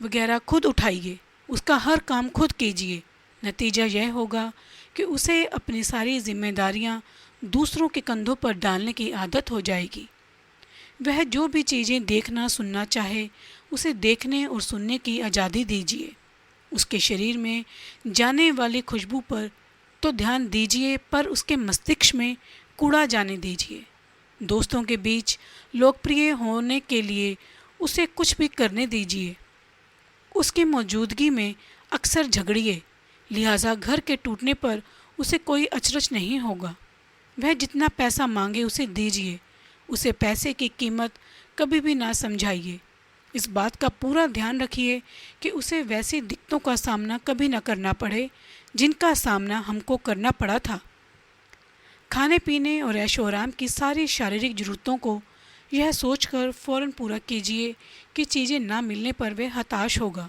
वगैरह खुद उठाइए, उसका हर काम खुद कीजिए। नतीजा यह होगा कि उसे अपनी सारी जिम्मेदारियां दूसरों के कंधों पर डालने की आदत हो जाएगी। वह जो भी चीज़ें देखना सुनना चाहे उसे देखने और सुनने की आज़ादी दीजिए। उसके शरीर में जाने वाली खुशबू पर तो ध्यान दीजिए, पर उसके मस्तिष्क में कूड़ा जाने दीजिए। दोस्तों के बीच लोकप्रिय होने के लिए उसे कुछ भी करने दीजिए। उसकी मौजूदगी में अक्सर झगड़िए, लिहाजा घर के टूटने पर उसे कोई अचरज नहीं होगा। वह जितना पैसा मांगे उसे दीजिए, उसे पैसे की कीमत कभी भी ना समझाइए। इस बात का पूरा ध्यान रखिए कि उसे वैसी दिक्कतों का सामना कभी न करना पड़े जिनका सामना हमको करना पड़ा था। खाने पीने और ऐशो आराम की सारी शारीरिक ज़रूरतों को यह सोचकर फ़ौरन पूरा कीजिए कि चीज़ें ना मिलने पर वह हताश होगा।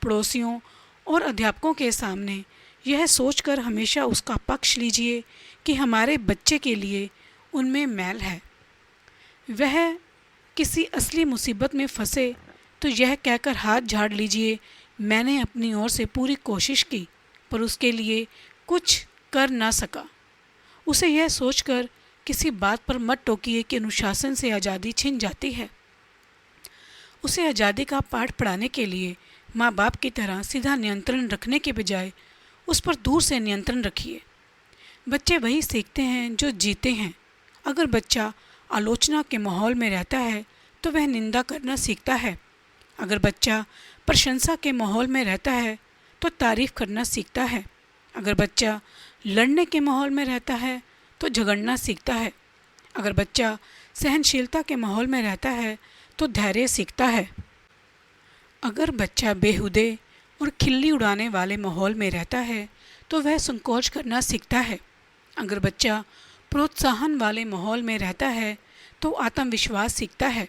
पड़ोसियों और अध्यापकों के सामने यह सोचकर हमेशा उसका पक्ष लीजिए कि हमारे बच्चे के लिए उनमें मैल है। वह किसी असली मुसीबत में फंसे तो यह कहकर हाथ झाड़ लीजिए, मैंने अपनी ओर से पूरी कोशिश की पर उसके लिए कुछ कर ना सका। उसे यह सोचकर किसी बात पर मत टोकिए कि अनुशासन से आज़ादी छिन जाती है। उसे आज़ादी का पाठ पढ़ाने के लिए माँ बाप की तरह सीधा नियंत्रण रखने के बजाय उस पर दूर से नियंत्रण रखिए। बच्चे वही सीखते हैं जो जीते हैं। अगर बच्चा आलोचना के माहौल में रहता है तो वह निंदा करना सीखता है। अगर बच्चा प्रशंसा के माहौल में रहता है तो तारीफ़ करना सीखता है। अगर बच्चा लड़ने के माहौल में रहता है तो झगड़ना सीखता है। अगर बच्चा सहनशीलता के माहौल में रहता है तो धैर्य सीखता है। अगर बच्चा बेहुदे और खिल्ली उड़ाने वाले माहौल में रहता है तो वह संकोच करना सीखता है। अगर बच्चा प्रोत्साहन वाले माहौल में रहता है तो आत्मविश्वास सीखता है।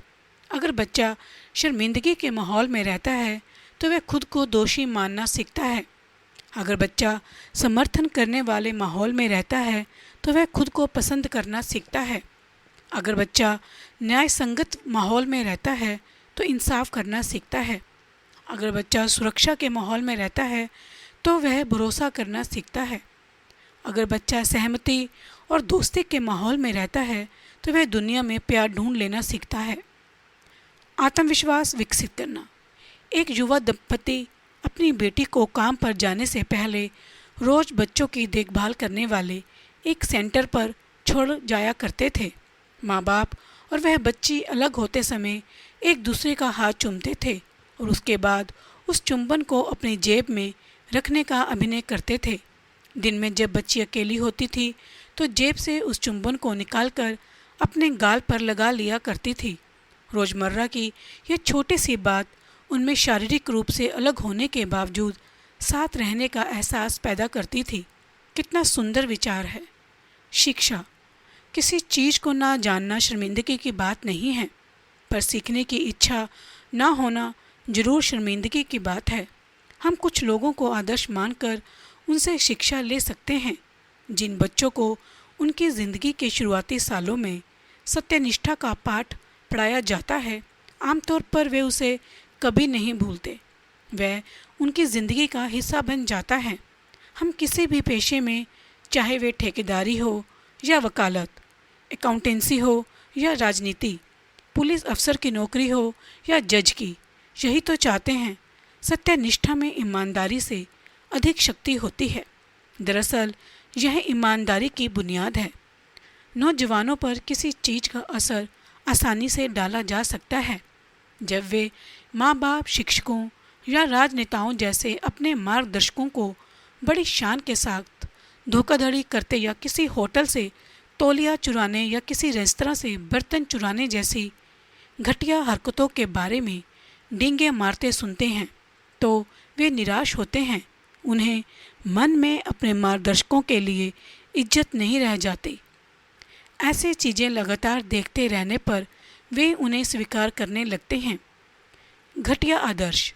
अगर बच्चा शर्मिंदगी के माहौल में रहता है तो वह खुद को दोषी मानना सीखता है। अगर बच्चा समर्थन करने वाले माहौल में रहता है तो वह खुद को पसंद करना सीखता है। अगर बच्चा न्याय संगत माहौल में रहता है तो इंसाफ करना सीखता है। अगर बच्चा सुरक्षा के माहौल में रहता है तो वह भरोसा करना सीखता है। अगर बच्चा सहमति और दोस्ती के माहौल में रहता है तो वह दुनिया में प्यार ढूंढ लेना सीखता है। आत्मविश्वास विकसित करना। एक युवा दंपति अपनी बेटी को काम पर जाने से पहले रोज़ बच्चों की देखभाल करने वाले एक सेंटर पर छोड़ जाया करते थे। माँ बाप और वह बच्ची अलग होते समय एक दूसरे का हाथ चूमते थे और उसके बाद उस चुंबन को अपनी जेब में रखने का अभिनय करते थे। दिन में जब बच्ची अकेली होती थी तो जेब से उस चुंबन को निकालकर अपने गाल पर लगा लिया करती थी। रोज़मर्रा की यह छोटी सी बात उनमें शारीरिक रूप से अलग होने के बावजूद साथ रहने का एहसास पैदा करती थी। कितना सुंदर विचार है। शिक्षा। किसी चीज़ को ना जानना शर्मिंदगी की बात नहीं है, पर सीखने की इच्छा ना होना जरूर शर्मिंदगी की बात है। हम कुछ लोगों को आदर्श मानकर उनसे शिक्षा ले सकते हैं। जिन बच्चों को उनकी ज़िंदगी के शुरुआती सालों में सत्यनिष्ठा का पाठ पढ़ाया जाता है, आमतौर पर वे उसे कभी नहीं भूलते। वह उनकी ज़िंदगी का हिस्सा बन जाता है। हम किसी भी पेशे में, चाहे वे ठेकेदारी हो या वकालत, अकाउंटेंसी हो या राजनीति, पुलिस अफसर की नौकरी हो या जज की, यही तो चाहते हैं। सत्यनिष्ठा में ईमानदारी से अधिक शक्ति होती है। दरअसल यह ईमानदारी की बुनियाद है। नौजवानों पर किसी चीज़ का असर आसानी से डाला जा सकता है जब वे माँ बाप, शिक्षकों या राजनेताओं जैसे अपने मार्गदर्शकों को बड़ी शान के साथ धोखाधड़ी करते या किसी होटल से तौलिया चुराने या किसी रेस्तरां से बर्तन चुराने जैसी घटिया हरकतों के बारे में डींगे मारते सुनते हैं तो वे निराश होते हैं। उन्हें मन में अपने मार्गदर्शकों के लिए इज्जत नहीं रह जाती। ऐसी चीज़ें लगातार देखते रहने पर वे उन्हें स्वीकार करने लगते हैं। घटिया आदर्श।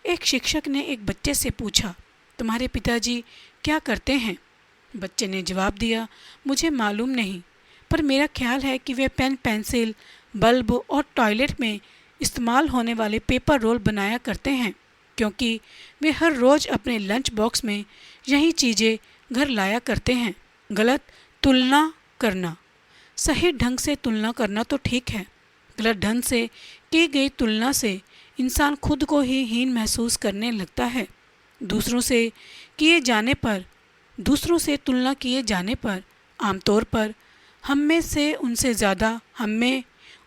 एक शिक्षक ने एक बच्चे से पूछा, तुम्हारे पिताजी क्या करते हैं? बच्चे ने जवाब दिया, मुझे मालूम नहीं, पर मेरा ख्याल है कि वे पेन, पेंसिल, बल्ब और टॉयलेट में इस्तेमाल होने वाले पेपर रोल बनाया करते हैं, क्योंकि वे हर रोज़ अपने लंच बॉक्स में यही चीज़ें घर लाया करते हैं। गलत तुलना करना। सही ढंग से तुलना करना तो ठीक है, गलत ढंग से की गई तुलना से इंसान खुद को ही हीन महसूस करने लगता है। दूसरों से तुलना किए जाने पर आमतौर पर हमें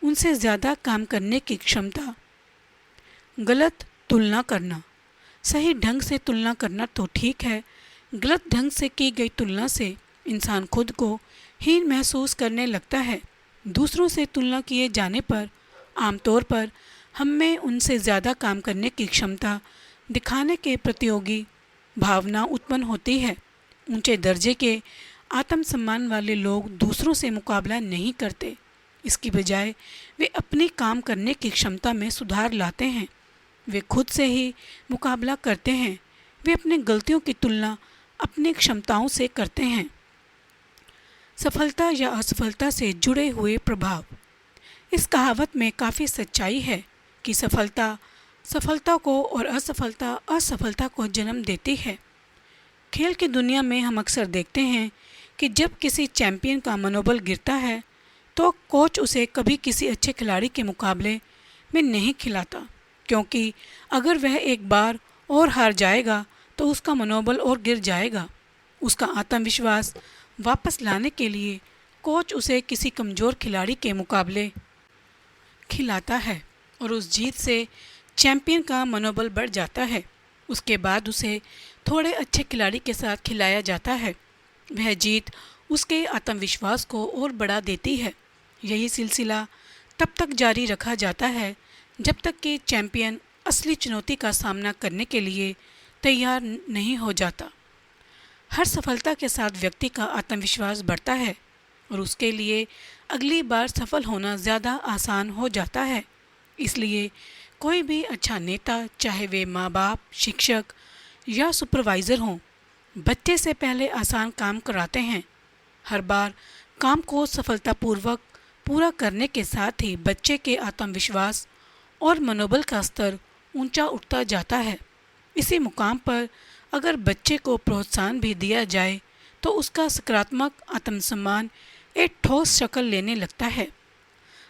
उनसे ज़्यादा काम करने की क्षमता गलत तुलना करना। सही ढंग से तुलना करना तो ठीक है, गलत ढंग से की गई तुलना से इंसान खुद को हीन महसूस करने लगता है। दूसरों से तुलना किए जाने पर आमतौर पर हम में उनसे ज़्यादा काम करने की क्षमता दिखाने के प्रतियोगी भावना उत्पन्न होती है। ऊंचे दर्जे के आत्मसम्मान वाले लोग दूसरों से मुकाबला नहीं करते, इसकी बजाय वे अपनी काम करने की क्षमता में सुधार लाते हैं। वे खुद से ही मुकाबला करते हैं, वे अपनी गलतियों की तुलना अपनी क्षमताओं से करते हैं। सफलता या असफलता से जुड़े हुए प्रभाव। इस कहावत में काफ़ी सच्चाई है कि सफलता सफलता को और असफलता असफलता को जन्म देती है। खेल की दुनिया में हम अक्सर देखते हैं कि जब किसी चैंपियन का मनोबल गिरता है तो कोच उसे कभी किसी अच्छे खिलाड़ी के मुकाबले में नहीं खिलाता, क्योंकि अगर वह एक बार और हार जाएगा तो उसका मनोबल और गिर जाएगा। उसका आत्मविश्वास वापस लाने के लिए कोच उसे किसी कमज़ोर खिलाड़ी के मुकाबले खिलाता है और उस जीत से चैंपियन का मनोबल बढ़ जाता है। उसके बाद उसे थोड़े अच्छे खिलाड़ी के साथ खिलाया जाता है। वह जीत उसके आत्मविश्वास को और बढ़ा देती है। यही सिलसिला तब तक जारी रखा जाता है जब तक कि चैंपियन असली चुनौती का सामना करने के लिए तैयार नहीं हो जाता। हर सफलता के साथ व्यक्ति का आत्मविश्वास बढ़ता है और उसके लिए अगली बार सफल होना ज़्यादा आसान हो जाता है। इसलिए कोई भी अच्छा नेता, चाहे वे माँ बाप, शिक्षक या सुपरवाइज़र हों, बच्चे से पहले आसान काम कराते हैं। हर बार काम को सफलतापूर्वक पूरा करने के साथ ही बच्चे के आत्मविश्वास और मनोबल का स्तर ऊंचा उठता जाता है। इसी मुकाम पर अगर बच्चे को प्रोत्साहन भी दिया जाए तो उसका सकारात्मक आत्मसम्मान एक ठोस शक्ल लेने लगता है।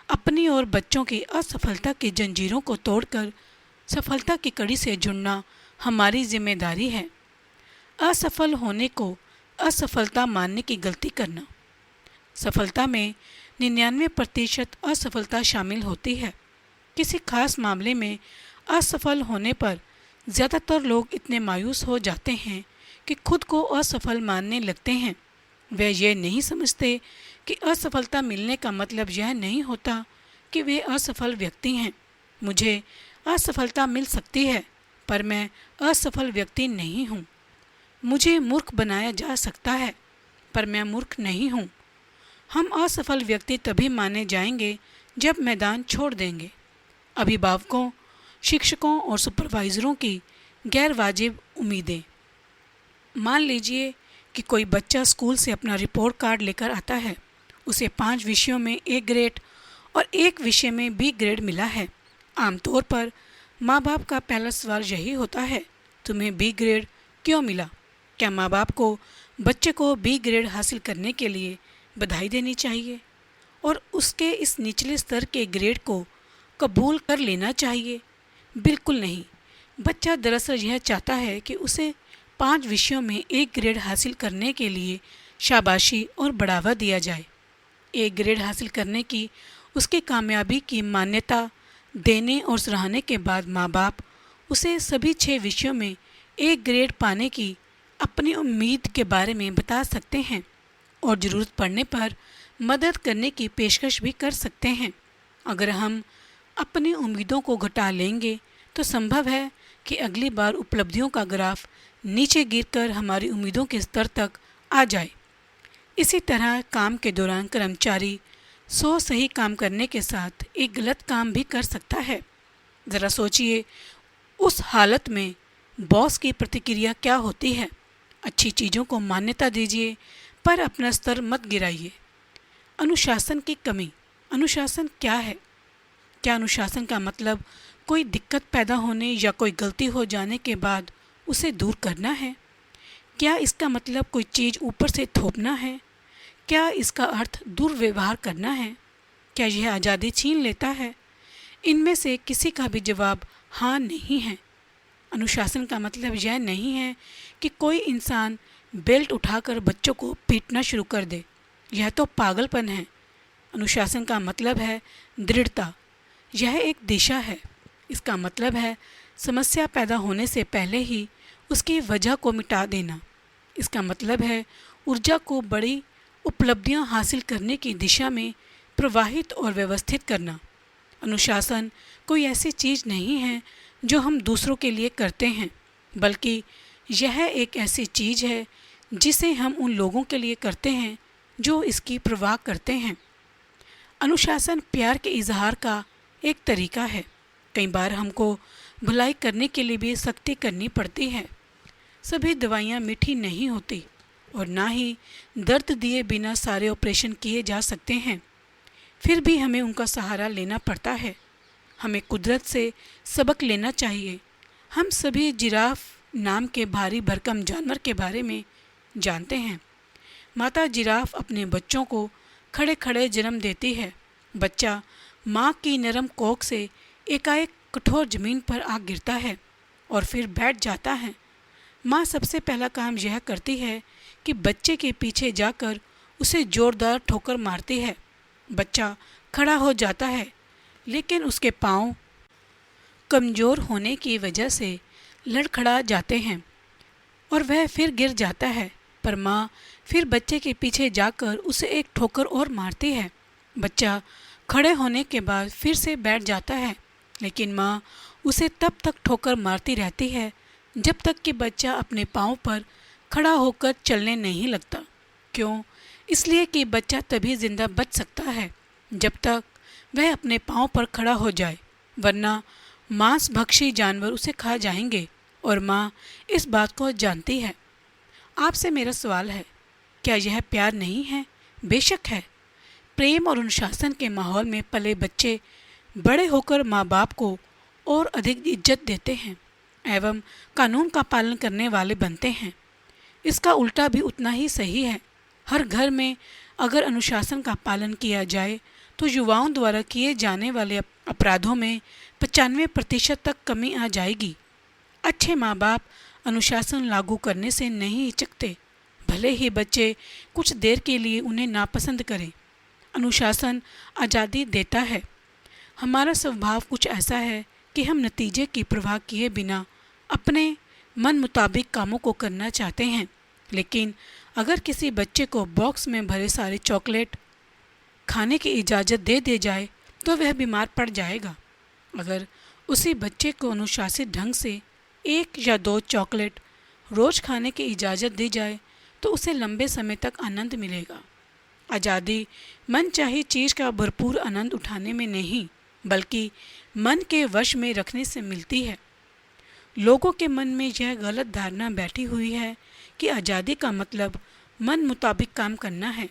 अपनी और बच्चों की असफलता की जंजीरों को तोड़कर सफलता की कड़ी से जुड़ना हमारी जिम्मेदारी है। असफल होने को असफलता मानने की गलती करना। सफलता में 99% असफलता शामिल होती है। किसी खास मामले में असफल होने पर ज़्यादातर लोग इतने मायूस हो जाते हैं कि खुद को असफल मानने लगते हैं। वे ये नहीं समझते कि असफलता मिलने का मतलब यह नहीं होता कि वे असफल व्यक्ति हैं। मुझे असफलता मिल सकती है पर मैं असफल व्यक्ति नहीं हूँ। मुझे मूर्ख बनाया जा सकता है पर मैं मूर्ख नहीं हूँ। हम असफल व्यक्ति तभी माने जाएंगे जब मैदान छोड़ देंगे। अभिभावकों, शिक्षकों और सुपरवाइज़रों की गैर वाजिब उम्मीदें। मान लीजिए कि कोई बच्चा स्कूल से अपना रिपोर्ट कार्ड लेकर आता है। उसे 5 विषयों में A ग्रेड और 1 विषय में B ग्रेड मिला है। आमतौर पर माँ बाप का पहला सवाल यही होता है, तुम्हें B ग्रेड क्यों मिला? क्या माँ बाप को बच्चे को B ग्रेड हासिल करने के लिए बधाई देनी चाहिए और उसके इस निचले स्तर के ग्रेड को कबूल कर लेना चाहिए? बिल्कुल नहीं। बच्चा दरअसल यह चाहता है कि उसे 5 विषयों में A ग्रेड हासिल करने के लिए शाबाशी और बढ़ावा दिया जाए। A ग्रेड हासिल करने की उसकी कामयाबी की मान्यता देने और सराहने के बाद माँ बाप उसे सभी 6 विषयों में A ग्रेड पाने की अपनी उम्मीद के बारे में बता सकते हैं और ज़रूरत पड़ने पर मदद करने की पेशकश भी कर सकते हैं। अगर हम अपनी उम्मीदों को घटा लेंगे तो संभव है कि अगली बार उपलब्धियों का ग्राफ नीचे गिरकर हमारी उम्मीदों के स्तर तक आ जाए। इसी तरह काम के दौरान कर्मचारी 100 सही काम करने के साथ एक गलत काम भी कर सकता है। ज़रा सोचिए, उस हालत में बॉस की प्रतिक्रिया क्या होती है? अच्छी चीज़ों को मान्यता दीजिए पर अपना स्तर मत गिराइए। अनुशासन की कमी। अनुशासन क्या है? क्या अनुशासन का मतलब कोई दिक्कत पैदा होने या कोई गलती हो जाने के बाद उसे दूर करना है? क्या इसका मतलब कोई चीज़ ऊपर से थोपना है? क्या इसका अर्थ दुर्व्यवहार करना है? क्या यह आज़ादी छीन लेता है? इनमें से किसी का भी जवाब हाँ नहीं है। अनुशासन का मतलब यह नहीं है कि कोई इंसान बेल्ट उठाकर बच्चों को पीटना शुरू कर दे। यह तो पागलपन है। अनुशासन का मतलब है दृढ़ता। यह एक दिशा है। इसका मतलब है समस्या पैदा होने से पहले ही उसकी वजह को मिटा देना। इसका मतलब है ऊर्जा को बड़ी उपलब्धियां हासिल करने की दिशा में प्रवाहित और व्यवस्थित करना। अनुशासन कोई ऐसी चीज़ नहीं है जो हम दूसरों के लिए करते हैं, बल्कि यह एक ऐसी चीज़ है जिसे हम उन लोगों के लिए करते हैं जो इसकी परवाह करते हैं। अनुशासन प्यार के इजहार का एक तरीका है। कई बार हमको भलाई करने के लिए भी सख्ती करनी पड़ती है। सभी दवाइयाँ मीठी नहीं होती और ना ही दर्द दिए बिना सारे ऑपरेशन किए जा सकते हैं। फिर भी हमें उनका सहारा लेना पड़ता है। हमें कुदरत से सबक लेना चाहिए। हम सभी जिराफ नाम के भारी भरकम जानवर के बारे में जानते हैं। माता जिराफ अपने बच्चों को खड़े खड़े जन्म देती है। बच्चा माँ की नरम कोख से एकाएक कठोर जमीन पर आ गिरता है और फिर बैठ जाता है। माँ सबसे पहला काम यह करती है कि बच्चे के पीछे जाकर उसे जोरदार ठोकर मारती है। बच्चा खड़ा हो जाता है, लेकिन उसके पाँव कमज़ोर होने की वजह से लड़खड़ा जाते हैं और वह फिर गिर जाता है। पर माँ फिर बच्चे के पीछे जाकर उसे एक ठोकर और मारती है। बच्चा खड़े होने के बाद फिर से बैठ जाता है, लेकिन माँ उसे तब तक ठोकर मारती रहती है जब तक कि बच्चा अपने पाँव पर खड़ा होकर चलने नहीं लगता। क्यों? इसलिए कि बच्चा तभी जिंदा बच सकता है जब तक वह अपने पाँव पर खड़ा हो जाए, वरना मांसभक्षी जानवर उसे खा जाएंगे और माँ इस बात को जानती है। आपसे मेरा सवाल है, क्या यह प्यार नहीं है? बेशक है। प्रेम और अनुशासन के माहौल में पले बच्चे बड़े होकर माँ बाप को और अधिक इज्जत देते हैं एवं कानून का पालन करने वाले बनते हैं। इसका उल्टा भी उतना ही सही है। हर घर में अगर अनुशासन का पालन किया जाए तो युवाओं द्वारा किए जाने वाले अपराधों में 95% तक कमी आ जाएगी। अच्छे माँ बाप अनुशासन लागू करने से नहीं हिचकते, भले ही बच्चे कुछ देर के लिए उन्हें नापसंद करें। अनुशासन आज़ादी देता है। हमारा स्वभाव कुछ ऐसा है कि हम नतीजे की परवाह किए बिना अपने मन मुताबिक कामों को करना चाहते हैं। लेकिन अगर किसी बच्चे को बॉक्स में भरे सारे चॉकलेट खाने की इजाज़त दे दी जाए तो वह बीमार पड़ जाएगा। अगर उसी बच्चे को अनुशासित ढंग से 1 या 2 चॉकलेट रोज़ खाने की इजाज़त दी जाए तो उसे लंबे समय तक आनंद मिलेगा। आज़ादी मनचाही चीज़ का भरपूर आनंद उठाने में नहीं, बल्कि मन के वश में रखने से मिलती है। लोगों के मन में यह गलत धारणा बैठी हुई है कि आज़ादी का मतलब मन मुताबिक काम करना है,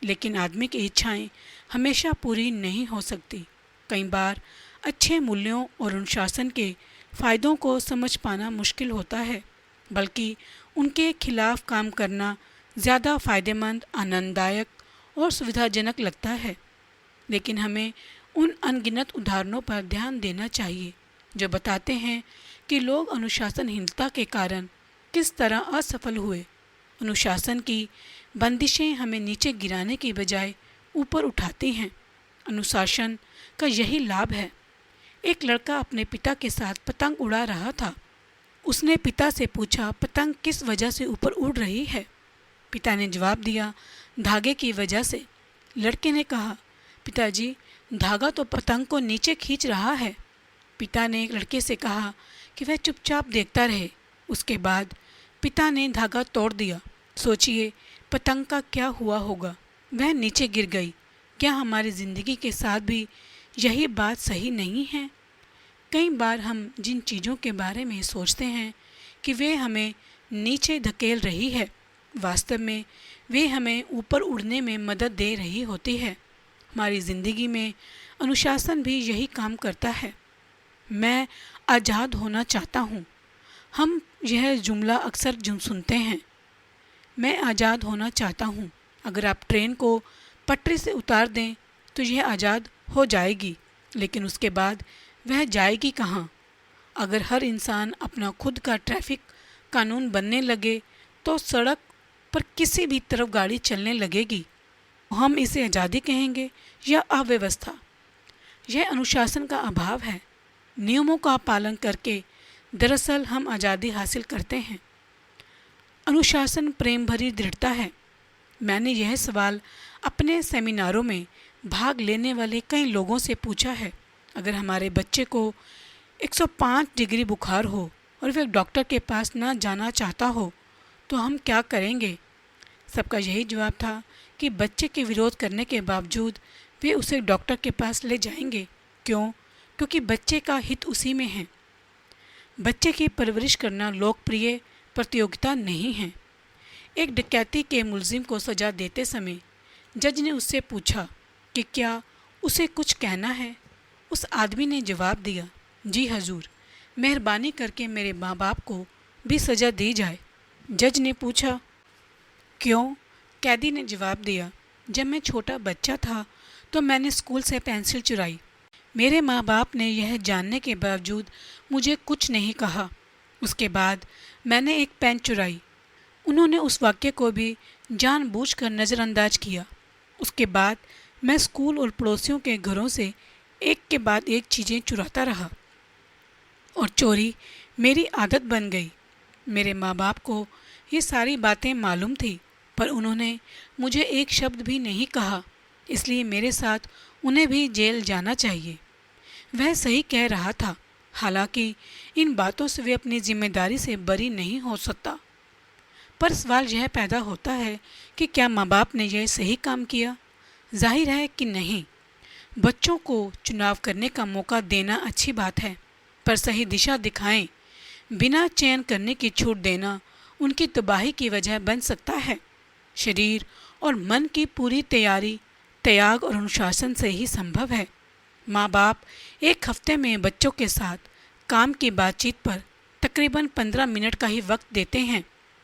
लेकिन आदमी की इच्छाएं हमेशा पूरी नहीं हो सकती। कई बार अच्छे मूल्यों और अनुशासन के फ़ायदों को समझ पाना मुश्किल होता है, बल्कि उनके खिलाफ काम करना ज़्यादा फ़ायदेमंद, आनंददायक और सुविधाजनक लगता है। लेकिन हमें उन अनगिनत उदाहरणों पर ध्यान देना चाहिए जो बताते हैं कि लोग अनुशासनहीनता के कारण किस तरह असफल हुए। अनुशासन की बंदिशें हमें नीचे गिराने की बजाय ऊपर उठाती हैं। अनुशासन का यही लाभ है। एक लड़का अपने पिता के साथ पतंग उड़ा रहा था। उसने पिता से पूछा, पतंग किस वजह से ऊपर उड़ रही है? पिता ने जवाब दिया, धागे की वजह से। लड़के ने कहा, पिताजी, धागा तो पतंग को नीचे खींच रहा है। पिता ने लड़के से कहा कि वह चुपचाप देखता रहे। उसके बाद पिता ने धागा तोड़ दिया। सोचिए पतंग का क्या हुआ होगा? वह नीचे गिर गई। क्या हमारी ज़िंदगी के साथ भी यही बात सही नहीं है? कई बार हम जिन चीज़ों के बारे में सोचते हैं कि वे हमें नीचे धकेल रही है, वास्तव में वे हमें ऊपर उड़ने में मदद दे रही होती है। हमारी ज़िंदगी में अनुशासन भी यही काम करता है। मैं आज़ाद होना चाहता हूँ। हम यह जुमला अक्सर सुनते हैं, मैं आज़ाद होना चाहता हूँ। अगर आप ट्रेन को पटरी से उतार दें तो यह आज़ाद हो जाएगी, लेकिन उसके बाद वह जाएगी कहाँ? अगर हर इंसान अपना खुद का ट्रैफिक कानून बनने लगे तो सड़क पर किसी भी तरफ गाड़ी चलने लगेगी। हम इसे आज़ादी कहेंगे या अव्यवस्था? यह अनुशासन का अभाव है। नियमों का पालन करके दरअसल हम आज़ादी हासिल करते हैं। अनुशासन प्रेम भरी दृढ़ता है। मैंने यह सवाल अपने सेमिनारों में भाग लेने वाले कई लोगों से पूछा है। अगर हमारे बच्चे को 105 डिग्री बुखार हो और वह डॉक्टर के पास ना जाना चाहता हो तो हम क्या करेंगे? सबका यही जवाब था कि बच्चे के विरोध करने के बावजूद वे उसे डॉक्टर के पास ले जाएंगे। क्यों? क्योंकि बच्चे का हित उसी में है। बच्चे की परवरिश करना लोकप्रिय प्रतियोगिता नहीं है। एक डकैती के मुलजिम को सज़ा देते समय जज ने उससे पूछा कि क्या उसे कुछ कहना है। उस आदमी ने जवाब दिया, जी हजूर, मेहरबानी करके मेरे माँ बाप को भी सज़ा दी जाए। जज ने पूछा, क्यों? कैदी ने जवाब दिया, जब मैं छोटा बच्चा था तो मैंने स्कूल से पेंसिल चुराई। मेरे माँ बाप ने यह जानने के बावजूद मुझे कुछ नहीं कहा। उसके बाद मैंने एक पेन चुराई। उन्होंने उस वाक्य को भी जानबूझकर नज़रअंदाज किया। उसके बाद मैं स्कूल और पड़ोसियों के घरों से एक के बाद एक चीज़ें चुराता रहा और चोरी मेरी आदत बन गई। मेरे माँ बाप को ये सारी बातें मालूम थी, पर उन्होंने मुझे एक शब्द भी नहीं कहा, इसलिए मेरे साथ उन्हें भी जेल जाना चाहिए। वह सही कह रहा था, हालांकि इन बातों से वे अपनी जिम्मेदारी से बरी नहीं हो सकता। पर सवाल यह पैदा होता है कि क्या माँ बाप ने यह सही काम किया? जाहिर है कि नहीं। बच्चों को चुनाव करने का मौका देना अच्छी बात है, पर सही दिशा दिखाएं बिना चयन करने की छूट देना उनकी तबाही की वजह बन सकता है। शरीर और मन की पूरी तैयारी त्याग और अनुशासन से ही संभव है। माँ बाप एक हफ्ते में बच्चों के साथ काम की बातचीत पर तकरीबन 15 मिनट का ही वक्त देते हैं।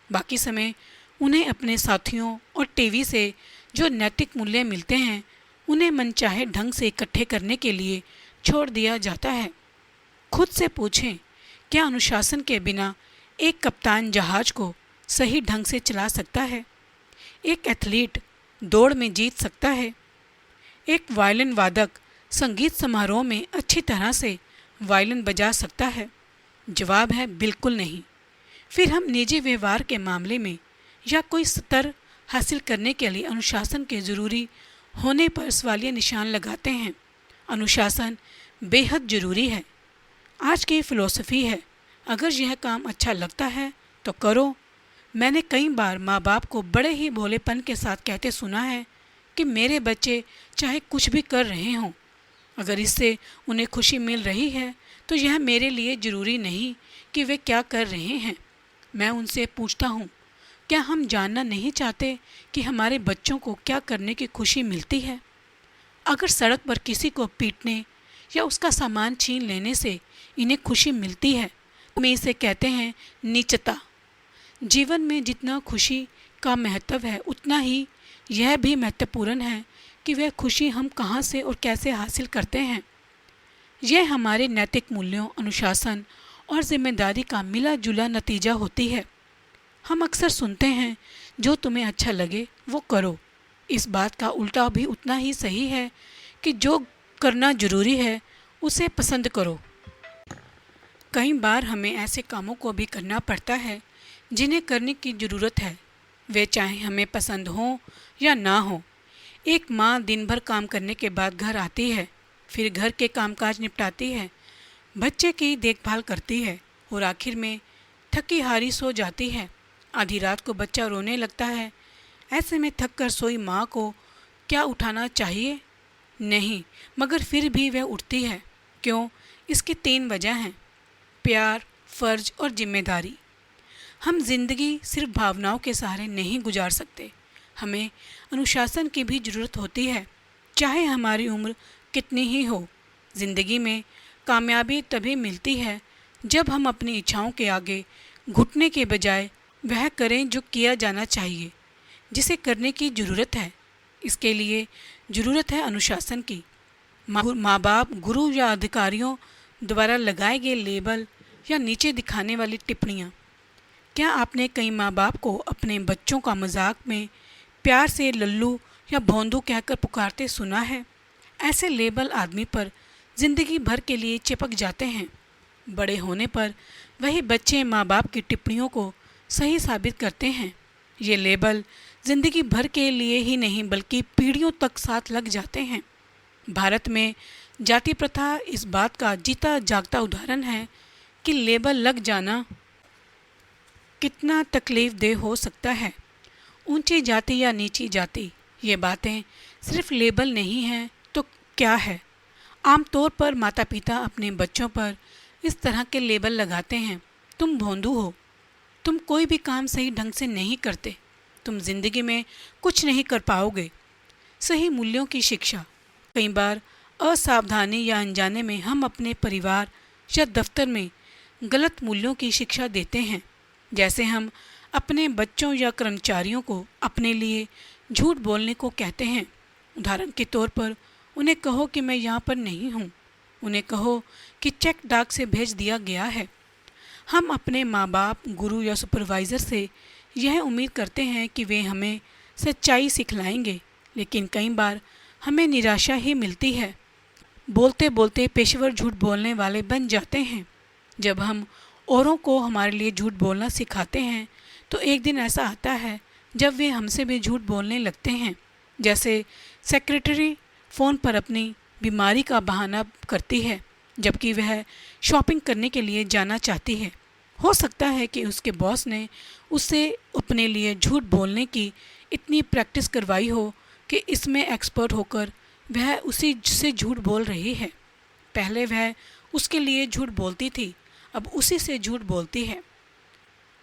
बाकी समय उन्हें अपने साथियों और टीवी से जो नैतिक मूल्य मिलते हैं उन्हें मनचाहे ढंग से इकट्ठे करने के लिए छोड़ दिया जाता है। खुद से पूछें, क्या अनुशासन के बिना एक कप्तान जहाज को सही ढंग से चला सकता है? एक एथलीट दौड़ में जीत सकता है? एक वायलिन वादक संगीत समारोह में अच्छी तरह से वायलिन बजा सकता है? जवाब है बिल्कुल नहीं। फिर हम निजी व्यवहार के मामले में या कोई स्तर हासिल करने के लिए अनुशासन के ज़रूरी होने पर सवालिया निशान लगाते हैं। अनुशासन बेहद ज़रूरी है। आज की फ़िलॉसफ़ी है, अगर यह काम अच्छा लगता है तो करो। मैंने कई बार माँ बाप को बड़े ही भोलेपन के साथ कहते सुना है कि मेरे बच्चे चाहे कुछ भी कर रहे हों, अगर इससे उन्हें खुशी मिल रही है तो यह मेरे लिए ज़रूरी नहीं कि वे क्या कर रहे हैं। मैं उनसे पूछता हूँ, क्या हम जानना नहीं चाहते कि हमारे बच्चों को क्या करने की खुशी मिलती है? अगर सड़क पर किसी को पीटने या उसका सामान छीन लेने से इन्हें खुशी मिलती है, में इसे कहते हैं नीचता। जीवन में जितना खुशी का महत्व है उतना ही यह भी महत्वपूर्ण है कि वह खुशी हम कहाँ से और कैसे हासिल करते हैं। यह हमारे नैतिक मूल्यों, अनुशासन और जिम्मेदारी का मिला जुला नतीजा होती है। हम अक्सर सुनते हैं, जो तुम्हें अच्छा लगे वो करो। इस बात का उल्टा भी उतना ही सही है कि जो करना जरूरी है उसे पसंद करो। कई बार हमें ऐसे कामों को भी करना पड़ता है जिन्हें करने की ज़रूरत है, वे चाहे हमें पसंद हों या ना हो। एक माँ दिन भर काम करने के बाद घर आती है, फिर घर के कामकाज निपटाती है, बच्चे की देखभाल करती है और आखिर में थकी हारी सो जाती है। आधी रात को बच्चा रोने लगता है। ऐसे में थक कर सोई माँ को क्या उठाना चाहिए? नहीं, मगर फिर भी वह उठती है। क्यों? इसकी 3 वजह हैं: प्यार, फ़र्ज और जिम्मेदारी। हम जिंदगी सिर्फ भावनाओं के सहारे नहीं गुजार सकते। हमें अनुशासन की भी ज़रूरत होती है, चाहे हमारी उम्र कितनी ही हो। ज़िंदगी में कामयाबी तभी मिलती है जब हम अपनी इच्छाओं के आगे घुटने के बजाय वह करें जो किया जाना चाहिए, जिसे करने की ज़रूरत है। इसके लिए ज़रूरत है अनुशासन की। माँ बाप, गुरु या अधिकारियों द्वारा लगाए गए लेबल या नीचे दिखाने वाली टिप्पणियाँ। क्या आपने कई माँ बाप को अपने बच्चों का मजाक में प्यार से लल्लू या भोंदू कहकर पुकारते सुना है? ऐसे लेबल आदमी पर जिंदगी भर के लिए चिपक जाते हैं। बड़े होने पर वही बच्चे माँ बाप की टिप्पणियों को सही साबित करते हैं। ये लेबल जिंदगी भर के लिए ही नहीं बल्कि पीढ़ियों तक साथ लग जाते हैं। भारत में जाति प्रथा इस बात का जीता जागता उदाहरण है कि लेबल लग जाना कितना तकलीफदेह हो सकता है। ऊंची जाति या नीची जाति, ये बातें सिर्फ लेबल नहीं हैं तो क्या है। आमतौर पर माता पिता अपने बच्चों पर इस तरह के लेबल लगाते हैं। तुम भोंदू हो, तुम कोई भी काम सही ढंग से नहीं करते, तुम जिंदगी में कुछ नहीं कर पाओगे। सही मूल्यों की शिक्षा, कई बार असावधानी या अनजाने में हम अपने परिवार या दफ्तर में गलत मूल्यों की शिक्षा देते हैं। जैसे हम अपने बच्चों या कर्मचारियों को अपने लिए झूठ बोलने को कहते हैं। उदाहरण के तौर पर उन्हें कहो कि मैं यहाँ पर नहीं हूँ, उन्हें कहो कि चेक डाक से भेज दिया गया है। हम अपने माँ बाप, गुरु या सुपरवाइज़र से यह उम्मीद करते हैं कि वे हमें सच्चाई सिखलाएंगे, लेकिन कई बार हमें निराशा ही मिलती है। बोलते बोलते पेशेवर झूठ बोलने वाले बन जाते हैं। जब हम औरों को हमारे लिए झूठ बोलना सिखाते हैं तो एक दिन ऐसा आता है जब वे हमसे भी झूठ बोलने लगते हैं। जैसे सेक्रेटरी फ़ोन पर अपनी बीमारी का बहाना करती है जबकि वह शॉपिंग करने के लिए जाना चाहती है। हो सकता है कि उसके बॉस ने उससे अपने लिए झूठ बोलने की इतनी प्रैक्टिस करवाई हो कि इसमें एक्सपर्ट होकर वह उसी से झूठ बोल रही है। पहले वह उसके लिए झूठ बोलती थी, अब उसी से झूठ बोलती है।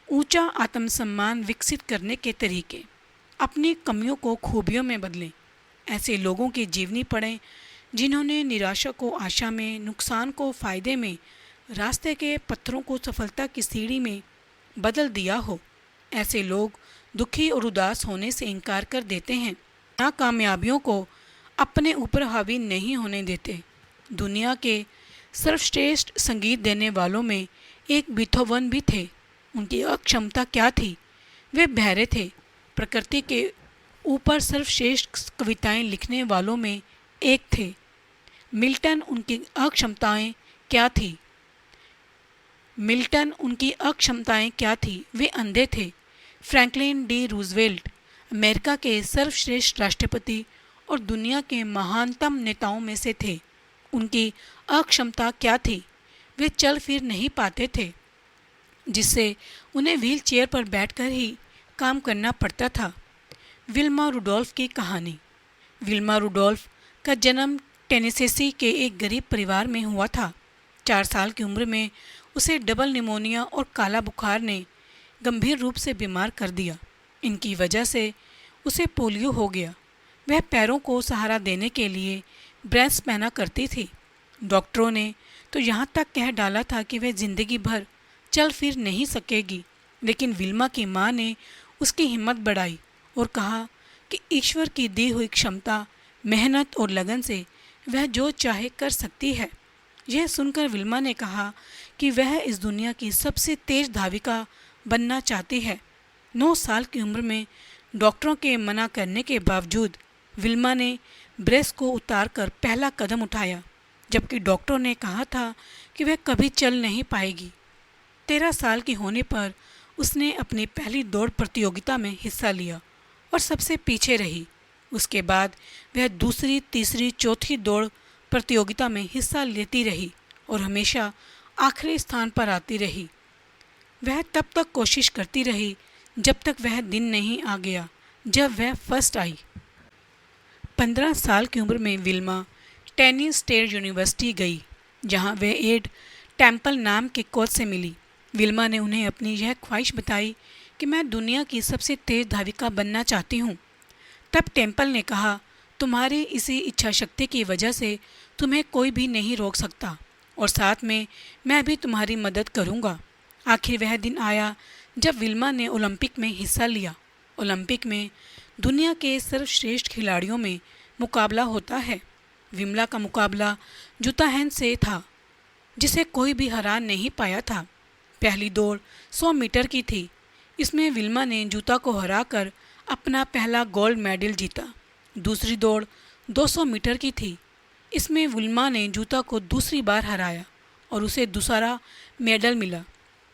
ऊंचा आत्मसम्मान विकसित करने के तरीके, अपनी कमियों को खूबियों में बदलें। ऐसे लोगों की जीवनी पढ़ें जिन्होंने निराशा को आशा में, नुकसान को फ़ायदे में, रास्ते के पत्थरों को सफलता की सीढ़ी में बदल दिया हो। ऐसे लोग दुखी और उदास होने से इनकार कर देते हैं, नाकामयाबियों को अपने ऊपर हावी नहीं होने देते। दुनिया के सर्वश्रेष्ठ संगीत देने वालों में एक बीथोवन भी थे। उनकी अक्षमता क्या थी? वे बहरे थे। प्रकृति के ऊपर सर्वश्रेष्ठ कविताएं लिखने वालों में एक थे। मिल्टन, उनकी अक्षमताएं क्या थी? उनकी अक्षमताएं क्या थी? वे अंधे थे। फ्रैंकलिन डी रूजवेल्ट, अमेरिका के सर्वश्रेष्ठ राष्ट्रपति और दुनिया के महानतम नेताओं में से थे। उनकी अक्षमता क्या थी? वे चल फिर नहीं पाते थे, जिससे उन्हें व्हील चेयर पर बैठकर ही काम करना पड़ता था। विल्मा रुडोल्फ की कहानी। विल्मा रुडोल्फ का जन्म टेनेसी के एक गरीब परिवार में हुआ था। 4 साल की उम्र में उसे डबल निमोनिया और काला बुखार ने गंभीर रूप से बीमार कर दिया। इनकी वजह से उसे पोलियो हो गया। वह पैरों को सहारा देने के लिए ब्रेस पहना करती थी। डॉक्टरों ने तो यहाँ तक कह डाला था कि वह जिंदगी भर चल फिर नहीं सकेगी, लेकिन विल्मा की माँ ने उसकी हिम्मत बढ़ाई और कहा कि ईश्वर की दी हुई क्षमता, मेहनत और लगन से वह जो चाहे कर सकती है। यह सुनकर विल्मा ने कहा कि वह इस दुनिया की सबसे तेज धाविका बनना चाहती है। 9 साल की उम्र में डॉक्टरों के मना करने के बावजूद विल्मा ने ब्रेस को उतारकर पहला कदम उठाया, जबकि डॉक्टरों ने कहा था कि वह कभी चल नहीं पाएगी। 13 साल की होने पर उसने अपनी पहली दौड़ प्रतियोगिता में हिस्सा लिया और सबसे पीछे रही। उसके बाद वह दूसरी, तीसरी, चौथी दौड़ प्रतियोगिता में हिस्सा लेती रही और हमेशा आखिरी स्थान पर आती रही। वह तब तक कोशिश करती रही जब तक वह दिन नहीं आ गया जब वह फर्स्ट आई। 15 साल की उम्र में विल्मा टेनी स्टेट यूनिवर्सिटी गई, जहां वह एड टेम्पल नाम के कोच से मिली। विल्मा ने उन्हें अपनी यह ख्वाहिश बताई कि मैं दुनिया की सबसे तेज धाविका बनना चाहती हूँ। तब टेम्पल ने कहा, तुम्हारी इसी इच्छा शक्ति की वजह से तुम्हें कोई भी नहीं रोक सकता और साथ में मैं भी तुम्हारी मदद करूँगा। आखिर वह दिन आया जब विल्मा ने ओलंपिक में हिस्सा लिया। ओलंपिक में दुनिया के सर्वश्रेष्ठ खिलाड़ियों में मुकाबला होता है। विमला का मुकाबला जूताहैन से था, जिसे कोई भी हरा नहीं पाया था। पहली दौड़ 100 मीटर की थी। इसमें विल्मा ने जूता को हराकर अपना पहला गोल्ड मेडल जीता। दूसरी दौड़ 200 मीटर की थी। इसमें विल्मा ने जूता को दूसरी बार हराया और उसे दूसरा मेडल मिला।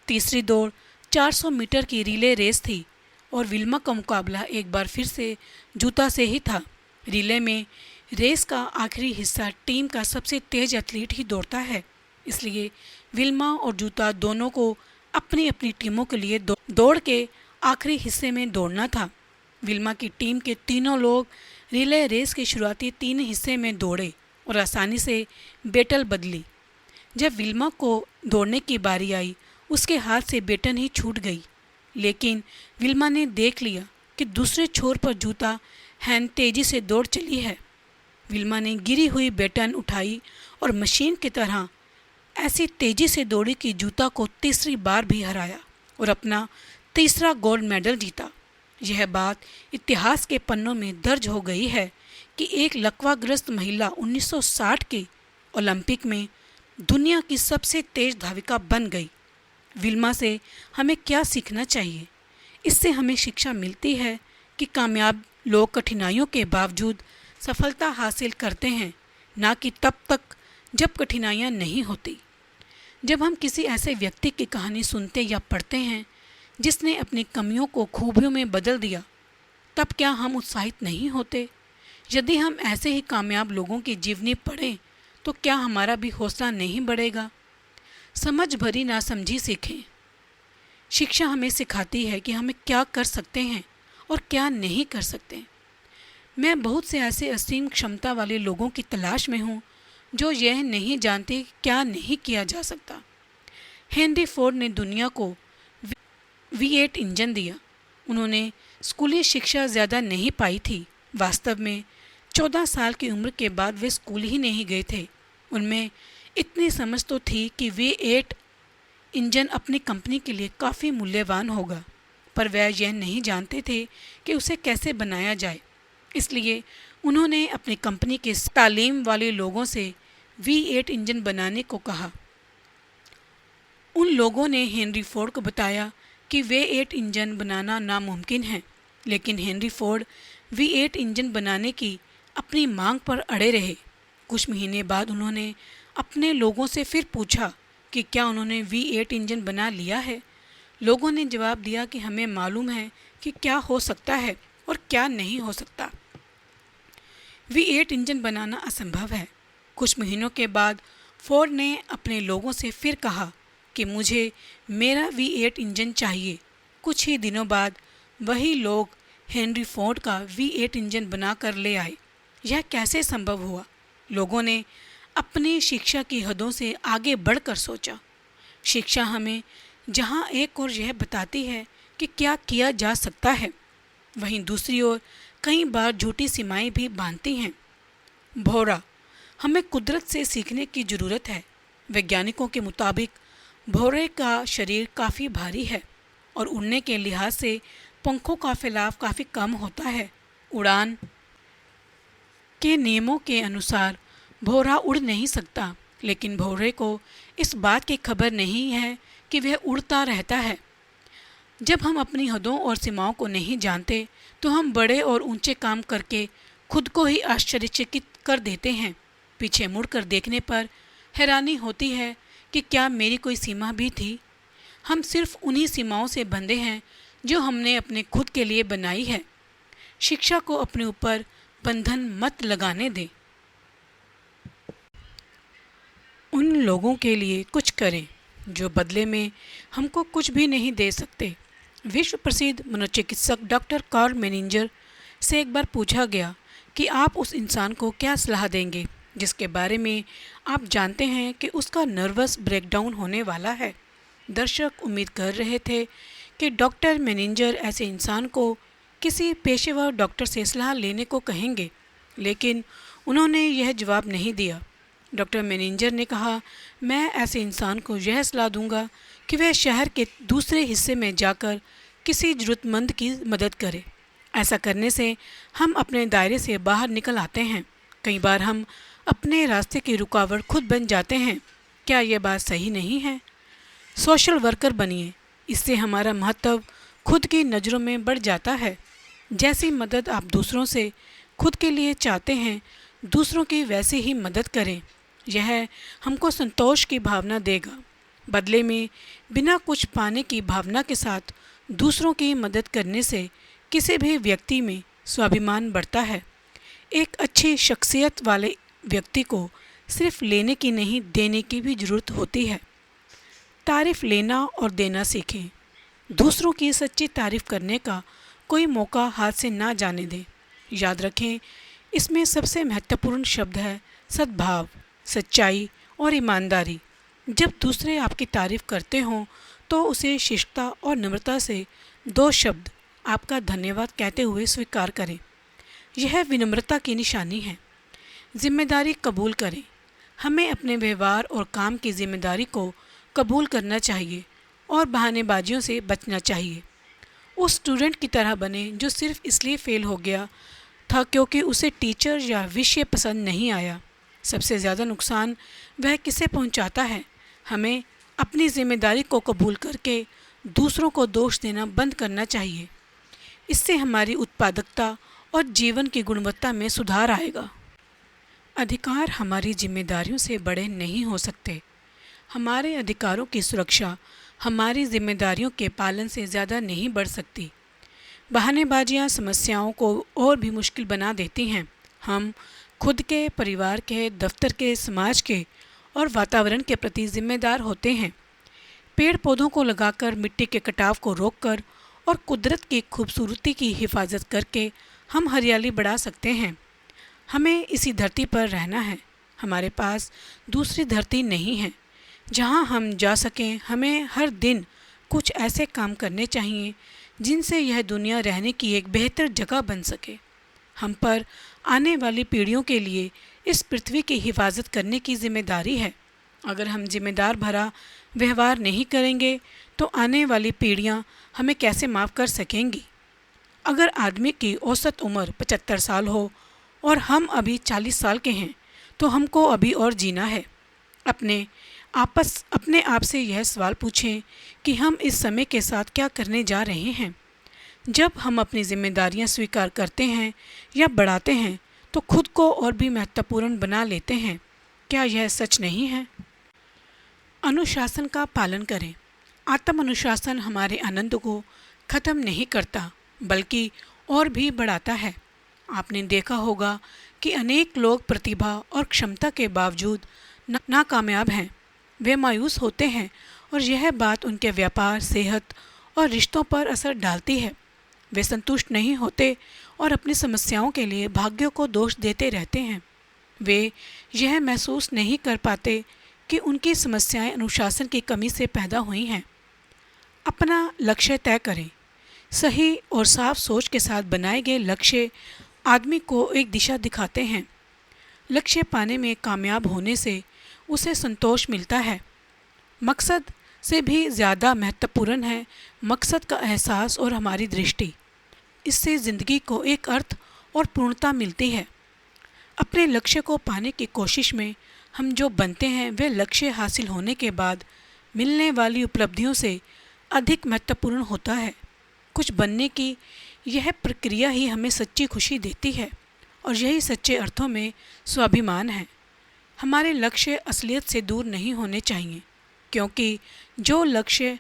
तीसरी दौड़ 400 मीटर की रिले रेस थी और विल्मा का मुकाबला एक बार फिर से जूता से ही था। रिले में रेस का आखिरी हिस्सा टीम का सबसे तेज एथलीट ही दौड़ता है, इसलिए विल्मा और जूता दोनों को अपनी अपनी टीमों के लिए दौड़ के आखिरी हिस्से में दौड़ना था। विल्मा की टीम के तीनों लोग रिले रेस के शुरुआती 3 हिस्से में दौड़े और आसानी से बैटल बदली। जब विल्मा को दौड़ने की बारी आई, उसके हाथ से बैटन ही छूट गई, लेकिन विल्मा ने देख लिया कि दूसरे छोर पर जूता हैन तेजी से दौड़ चली है। विल्मा ने गिरी हुई बैटन उठाई और मशीन की तरह ऐसी तेजी से दौड़ी कि जूता को तीसरी बार भी हराया और अपना तीसरा गोल्ड मेडल जीता। यह बात इतिहास के पन्नों में दर्ज हो गई है कि एक लकवाग्रस्त महिला 1960 के ओलंपिक में दुनिया की सबसे तेज धाविका बन गई। विल्मा से हमें क्या सीखना चाहिए? इससे हमें शिक्षा मिलती है कि कामयाब लोग कठिनाइयों के बावजूद सफलता हासिल करते हैं, ना कि तब तक जब कठिनाइयाँ नहीं होती। जब हम किसी ऐसे व्यक्ति की कहानी सुनते या पढ़ते हैं जिसने अपनी कमियों को खूबियों में बदल दिया, तब क्या हम उत्साहित नहीं होते? यदि हम ऐसे ही कामयाब लोगों की जीवनी पढ़ें तो क्या हमारा भी हौसला नहीं बढ़ेगा? समझ भरी नासमझी सीखें। शिक्षा हमें सिखाती है कि हमें क्या कर सकते हैं और क्या नहीं कर सकते। मैं बहुत से ऐसे असीम क्षमता वाले लोगों की तलाश में हूँ जो यह नहीं जानते क्या नहीं किया जा सकता। हेनरी फोर्ड ने दुनिया को V8 इंजन दिया। उन्होंने स्कूली शिक्षा ज़्यादा नहीं पाई थी। वास्तव में 14 साल की उम्र के बाद वे स्कूल ही नहीं गए थे। उनमें इतनी समझ तो थी कि V8 इंजन अपनी कंपनी के लिए काफ़ी मूल्यवान होगा, पर वह यह नहीं जानते थे कि उसे कैसे बनाया जाए। इसलिए उन्होंने अपनी कंपनी के तालीम वाले लोगों से V8 इंजन बनाने को कहा। उन लोगों ने हेनरी फोर्ड को बताया कि V8 इंजन बनाना नामुमकिन है, लेकिन हेनरी फोर्ड V8 इंजन बनाने की अपनी मांग पर अड़े रहे। कुछ महीने बाद उन्होंने अपने लोगों से फिर पूछा कि क्या उन्होंने V8 इंजन बना लिया है। लोगों ने जवाब दिया कि हमें मालूम है कि क्या हो सकता है और क्या नहीं हो सकता। V8 इंजन बनाना असंभव है। कुछ महीनों के बाद फोर्ड ने अपने लोगों से फिर कहा कि मुझे मेरा V8 इंजन चाहिए। कुछ ही दिनों बाद वही लोग हेनरी फोर्ड का V8 इंजन बना कर ले आए। यह कैसे संभव हुआ? लोगों ने अपनी शिक्षा की हदों से आगे बढ़कर सोचा। शिक्षा हमें जहाँ एक ओर यह बताती है कि क्या किया जा सकता है, वहीं दूसरी ओर कई बार झूठी सीमाएं भी बांधती हैं। भौरा, हमें कुदरत से सीखने की ज़रूरत है। वैज्ञानिकों के मुताबिक भौरे का शरीर काफ़ी भारी है और उड़ने के लिहाज से पंखों का फैलाव काफ़ी कम होता है। उड़ान के नियमों के अनुसार भौरा उड़ नहीं सकता, लेकिन भौरे को इस बात की खबर नहीं है कि वह उड़ता रहता है। जब हम अपनी हदों और सीमाओं को नहीं जानते तो हम बड़े और ऊंचे काम करके खुद को ही आश्चर्यचकित कर देते हैं। पीछे मुड़कर देखने पर हैरानी होती है कि क्या मेरी कोई सीमा भी थी। हम सिर्फ उन्हीं सीमाओं से बंधे हैं जो हमने अपने खुद के लिए बनाई है। शिक्षा को अपने ऊपर बंधन मत लगाने दें। उन लोगों के लिए कुछ करें जो बदले में हमको कुछ भी नहीं दे सकते। विश्व प्रसिद्ध मनोचिकित्सक डॉक्टर कार्ल मेनिंजर से एक बार पूछा गया कि आप उस इंसान को क्या सलाह देंगे जिसके बारे में आप जानते हैं कि उसका नर्वस ब्रेकडाउन होने वाला है। दर्शक उम्मीद कर रहे थे कि डॉक्टर मेनिंजर ऐसे इंसान को किसी पेशेवर डॉक्टर से सलाह लेने को कहेंगे, लेकिन उन्होंने यह जवाब नहीं दिया। डॉक्टर मेनिंजर ने कहा, मैं ऐसे इंसान को यह सलाह दूंगा कि वह शहर के दूसरे हिस्से में जाकर किसी ज़रूरतमंद की मदद करे। ऐसा करने से हम अपने दायरे से बाहर निकल आते हैं। कई बार हम अपने रास्ते की रुकावट खुद बन जाते हैं। क्या यह बात सही नहीं है? सोशल वर्कर बनिए, इससे हमारा महत्व खुद की नज़रों में बढ़ जाता है। जैसी मदद आप दूसरों से खुद के लिए चाहते हैं, दूसरों की वैसे ही मदद करें। यह हमको संतोष की भावना देगा। बदले में बिना कुछ पाने की भावना के साथ दूसरों की मदद करने से किसी भी व्यक्ति में स्वाभिमान बढ़ता है। एक अच्छी शख्सियत वाले व्यक्ति को सिर्फ लेने की नहीं, देने की भी ज़रूरत होती है। तारीफ़ लेना और देना सीखें। दूसरों की सच्ची तारीफ़ करने का कोई मौका हाथ से ना जाने दें। याद रखें, इसमें सबसे महत्वपूर्ण शब्द है सद्भाव, सच्चाई और ईमानदारी। जब दूसरे आपकी तारीफ़ करते हों तो उसे शिष्टता और नम्रता से 2 शब्द आपका धन्यवाद कहते हुए स्वीकार करें। यह विनम्रता की निशानी है। जिम्मेदारी कबूल करें। हमें अपने व्यवहार और काम की जिम्मेदारी को कबूल करना चाहिए और बहानेबाजियों से बचना चाहिए। उस स्टूडेंट की तरह बने जो सिर्फ इसलिए फ़ेल हो गया था क्योंकि उसे टीचर या विषय पसंद नहीं आया। सबसे ज़्यादा नुकसान वह किसे पहुंचाता है। हमें अपनी जिम्मेदारी को कबूल करके दूसरों को दोष देना बंद करना चाहिए। इससे हमारी उत्पादकता और जीवन की गुणवत्ता में सुधार आएगा। अधिकार हमारी जिम्मेदारियों से बड़े नहीं हो सकते। हमारे अधिकारों की सुरक्षा हमारी जिम्मेदारियों के पालन से ज़्यादा नहीं बढ़ सकती। बहानेबाजियाँ समस्याओं को और भी मुश्किल बना देती हैं। हम खुद के, परिवार के, दफ्तर के, समाज के और वातावरण के प्रति जिम्मेदार होते हैं। पेड़ पौधों को लगाकर, मिट्टी के कटाव को रोककर और कुदरत की खूबसूरती की हिफाजत करके हम हरियाली बढ़ा सकते हैं। हमें इसी धरती पर रहना है। हमारे पास दूसरी धरती नहीं है जहां हम जा सकें। हमें हर दिन कुछ ऐसे काम करने चाहिए जिनसे यह दुनिया रहने की एक बेहतर जगह बन सके। हम पर आने वाली पीढ़ियों के लिए इस पृथ्वी की हिफाजत करने की जिम्मेदारी है। अगर हम जिम्मेदार भरा व्यवहार नहीं करेंगे तो आने वाली पीढ़ियां हमें कैसे माफ़ कर सकेंगी। अगर आदमी की औसत उम्र 75 साल हो और हम अभी 40 साल के हैं तो हमको अभी और जीना है। अपने आप से यह सवाल पूछें कि हम इस समय के साथ क्या करने जा रहे हैं। जब हम अपनी जिम्मेदारियां स्वीकार करते हैं या बढ़ाते हैं तो खुद को और भी महत्वपूर्ण बना लेते हैं। क्या यह सच नहीं है? अनुशासन का पालन करें। आत्म अनुशासन हमारे आनंद को ख़त्म नहीं करता बल्कि और भी बढ़ाता है। आपने देखा होगा कि अनेक लोग प्रतिभा और क्षमता के बावजूद नाकामयाब हैं। वे मायूस होते हैं और यह बात उनके व्यापार, सेहत और रिश्तों पर असर डालती है। वे संतुष्ट नहीं होते और अपनी समस्याओं के लिए भाग्य को दोष देते रहते हैं। वे यह महसूस नहीं कर पाते कि उनकी समस्याएं अनुशासन की कमी से पैदा हुई हैं। अपना लक्ष्य तय करें। सही और साफ सोच के साथ बनाए गए लक्ष्य आदमी को एक दिशा दिखाते हैं। लक्ष्य पाने में कामयाब होने से उसे संतोष मिलता है। मकसद से भी ज़्यादा महत्वपूर्ण है मकसद का एहसास और हमारी दृष्टि। इससे ज़िंदगी को एक अर्थ और पूर्णता मिलती है। अपने लक्ष्य को पाने की कोशिश में हम जो बनते हैं वह लक्ष्य हासिल होने के बाद मिलने वाली उपलब्धियों से अधिक महत्वपूर्ण होता है। कुछ बनने की यह प्रक्रिया ही हमें सच्ची खुशी देती है और यही सच्चे अर्थों में स्वाभिमान है। हमारे लक्ष्य असलियत से दूर नहीं होने चाहिए, क्योंकि जो लक्ष्य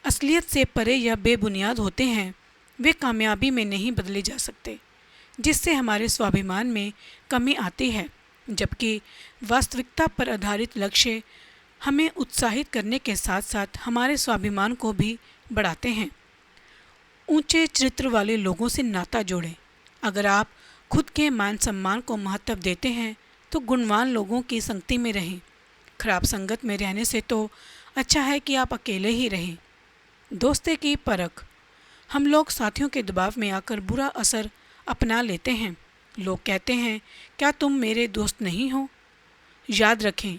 असलियत से परे या बेबुनियाद होते हैं वे कामयाबी में नहीं बदले जा सकते, जिससे हमारे स्वाभिमान में कमी आती है। जबकि वास्तविकता पर आधारित लक्ष्य हमें उत्साहित करने के साथ साथ हमारे स्वाभिमान को भी बढ़ाते हैं। ऊंचे चरित्र वाले लोगों से नाता जोड़ें। अगर आप खुद के मान सम्मान को महत्व देते हैं तो गुणवान लोगों की संगति में रहें। खराब संगत में रहने से तो अच्छा है कि आप अकेले ही रहें। दोस्ती की परख। हम लोग साथियों के दबाव में आकर बुरा असर अपना लेते हैं। लोग कहते हैं, क्या तुम मेरे दोस्त नहीं हो? याद रखें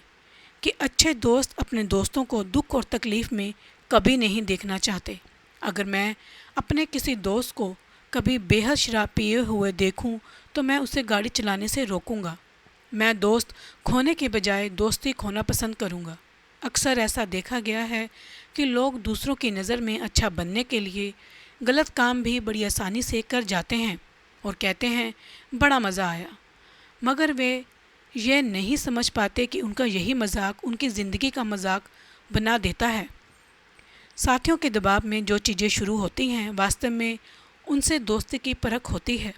कि अच्छे दोस्त अपने दोस्तों को दुख और तकलीफ़ में कभी नहीं देखना चाहते। अगर मैं अपने किसी दोस्त को कभी बेहद शराब पिए हुए देखूं तो मैं उसे गाड़ी चलाने से रोकूंगा। मैं दोस्त खोने के बजाय दोस्ती खोना पसंद करूंगा। अक्सर ऐसा देखा गया है कि लोग दूसरों की नज़र में अच्छा बनने के लिए गलत काम भी बड़ी आसानी से कर जाते हैं और कहते हैं, बड़ा मज़ा आया। मगर वे यह नहीं समझ पाते कि उनका यही मजाक उनकी ज़िंदगी का मजाक बना देता है। साथियों के दबाव में जो चीज़ें शुरू होती हैं, वास्तव में उनसे दोस्ती की परख होती है।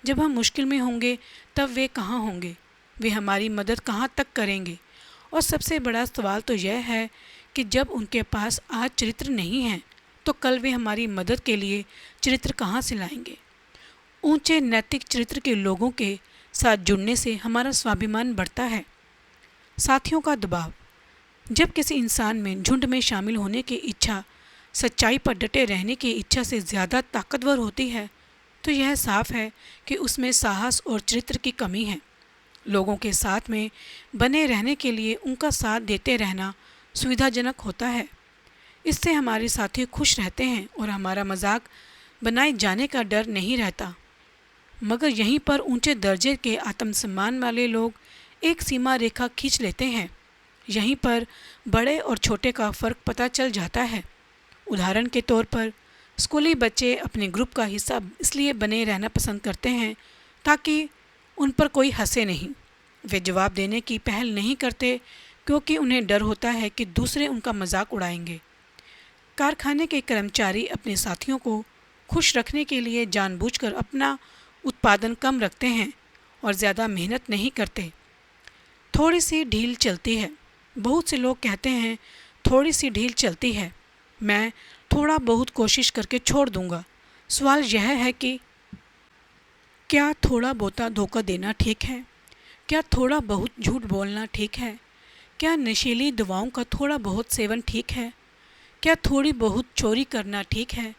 जब हम मुश्किल में होंगे तब वे कहाँ होंगे, वे हमारी मदद कहाँ तक करेंगे। और सबसे बड़ा सवाल तो यह है कि जब उनके पास आज चरित्र नहीं है तो कल वे हमारी मदद के लिए चरित्र कहाँ से लाएंगे। ऊंचे नैतिक चरित्र के लोगों के साथ जुड़ने से हमारा स्वाभिमान बढ़ता है। साथियों का दबाव। जब किसी इंसान में झुंड में शामिल होने की इच्छा सच्चाई पर डटे रहने की इच्छा से ज़्यादा ताकतवर होती है तो यह साफ है कि उसमें साहस और चरित्र की कमी है। लोगों के साथ में बने रहने के लिए उनका साथ देते रहना सुविधाजनक होता है। इससे हमारे साथी खुश रहते हैं और हमारा मजाक बनाए जाने का डर नहीं रहता। मगर यहीं पर ऊंचे दर्जे के आत्मसम्मान वाले लोग एक सीमा रेखा खींच लेते हैं। यहीं पर बड़े और छोटे का फ़र्क पता चल जाता है। उदाहरण के तौर पर स्कूली बच्चे अपने ग्रुप का हिस्सा इसलिए बने रहना पसंद करते हैं ताकि उन पर कोई हंसे नहीं। वे जवाब देने की पहल नहीं करते क्योंकि उन्हें डर होता है कि दूसरे उनका मजाक उड़ाएंगे। कारखाने के कर्मचारी अपने साथियों को खुश रखने के लिए जानबूझकर अपना उत्पादन कम रखते हैं और ज़्यादा मेहनत नहीं करते। थोड़ी सी ढील चलती है। बहुत से लोग कहते हैं थोड़ी सी ढील चलती है, मैं थोड़ा बहुत कोशिश करके छोड़ दूंगा। सवाल यह है कि क्या थोड़ा बहुत धोखा देना ठीक है? क्या थोड़ा बहुत झूठ बोलना ठीक है? क्या नशीली दवाओं का थोड़ा बहुत सेवन ठीक है? क्या थोड़ी बहुत चोरी करना ठीक है?